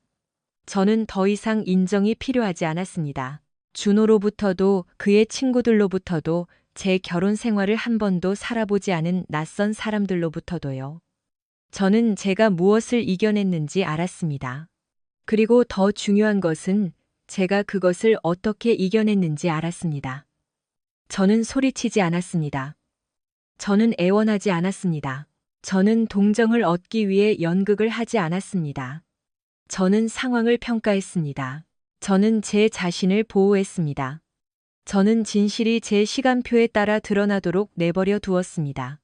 Speaker 1: 저는 더 이상 인정이 필요하지 않았습니다. 준호로부터도 그의 친구들로부터도 제 결혼 생활을 한 번도 살아보지 않은 낯선 사람들로부터도요. 저는 제가 무엇을 이겨냈는지 알았습니다. 그리고 더 중요한 것은 제가 그것을 어떻게 이겨냈는지 알았습니다. 저는 소리치지 않았습니다. 저는 애원하지 않았습니다. 저는 동정을 얻기 위해 연극을 하지 않았습니다. 저는 상황을 평가했습니다. 저는 제 자신을 보호했습니다. 저는 진실이 제 시간표에 따라 드러나도록 내버려 두었습니다.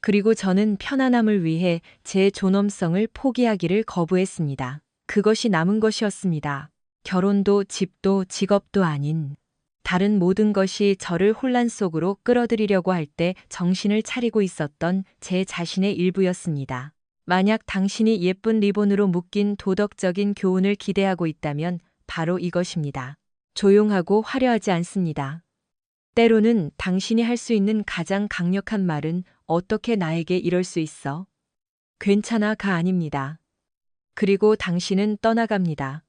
Speaker 1: 그리고 저는 편안함을 위해 제 존엄성을 포기하기를 거부했습니다. 그것이 남은 것이었습니다. 결혼도 집도 직업도 아닌 다른 모든 것이 저를 혼란 속으로 끌어들이려고 할 때 정신을 차리고 있었던 제 자신의 일부였습니다. 만약 당신이 예쁜 리본으로 묶인 도덕적인 교훈을 기대하고 있다면 바로 이것입니다. 조용하고 화려하지 않습니다. 때로는 당신이 할 수 있는 가장 강력한 말은 어떻게 나에게 이럴 수 있어? 괜찮아가 아닙니다. 그리고 당신은 떠나갑니다.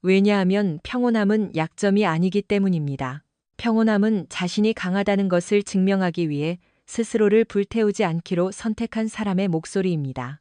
Speaker 1: 왜냐하면 평온함은 약점이 아니기 때문입니다. 평온함은 자신이 강하다는 것을 증명하기 위해 스스로를 불태우지 않기로 선택한 사람의 목소리입니다.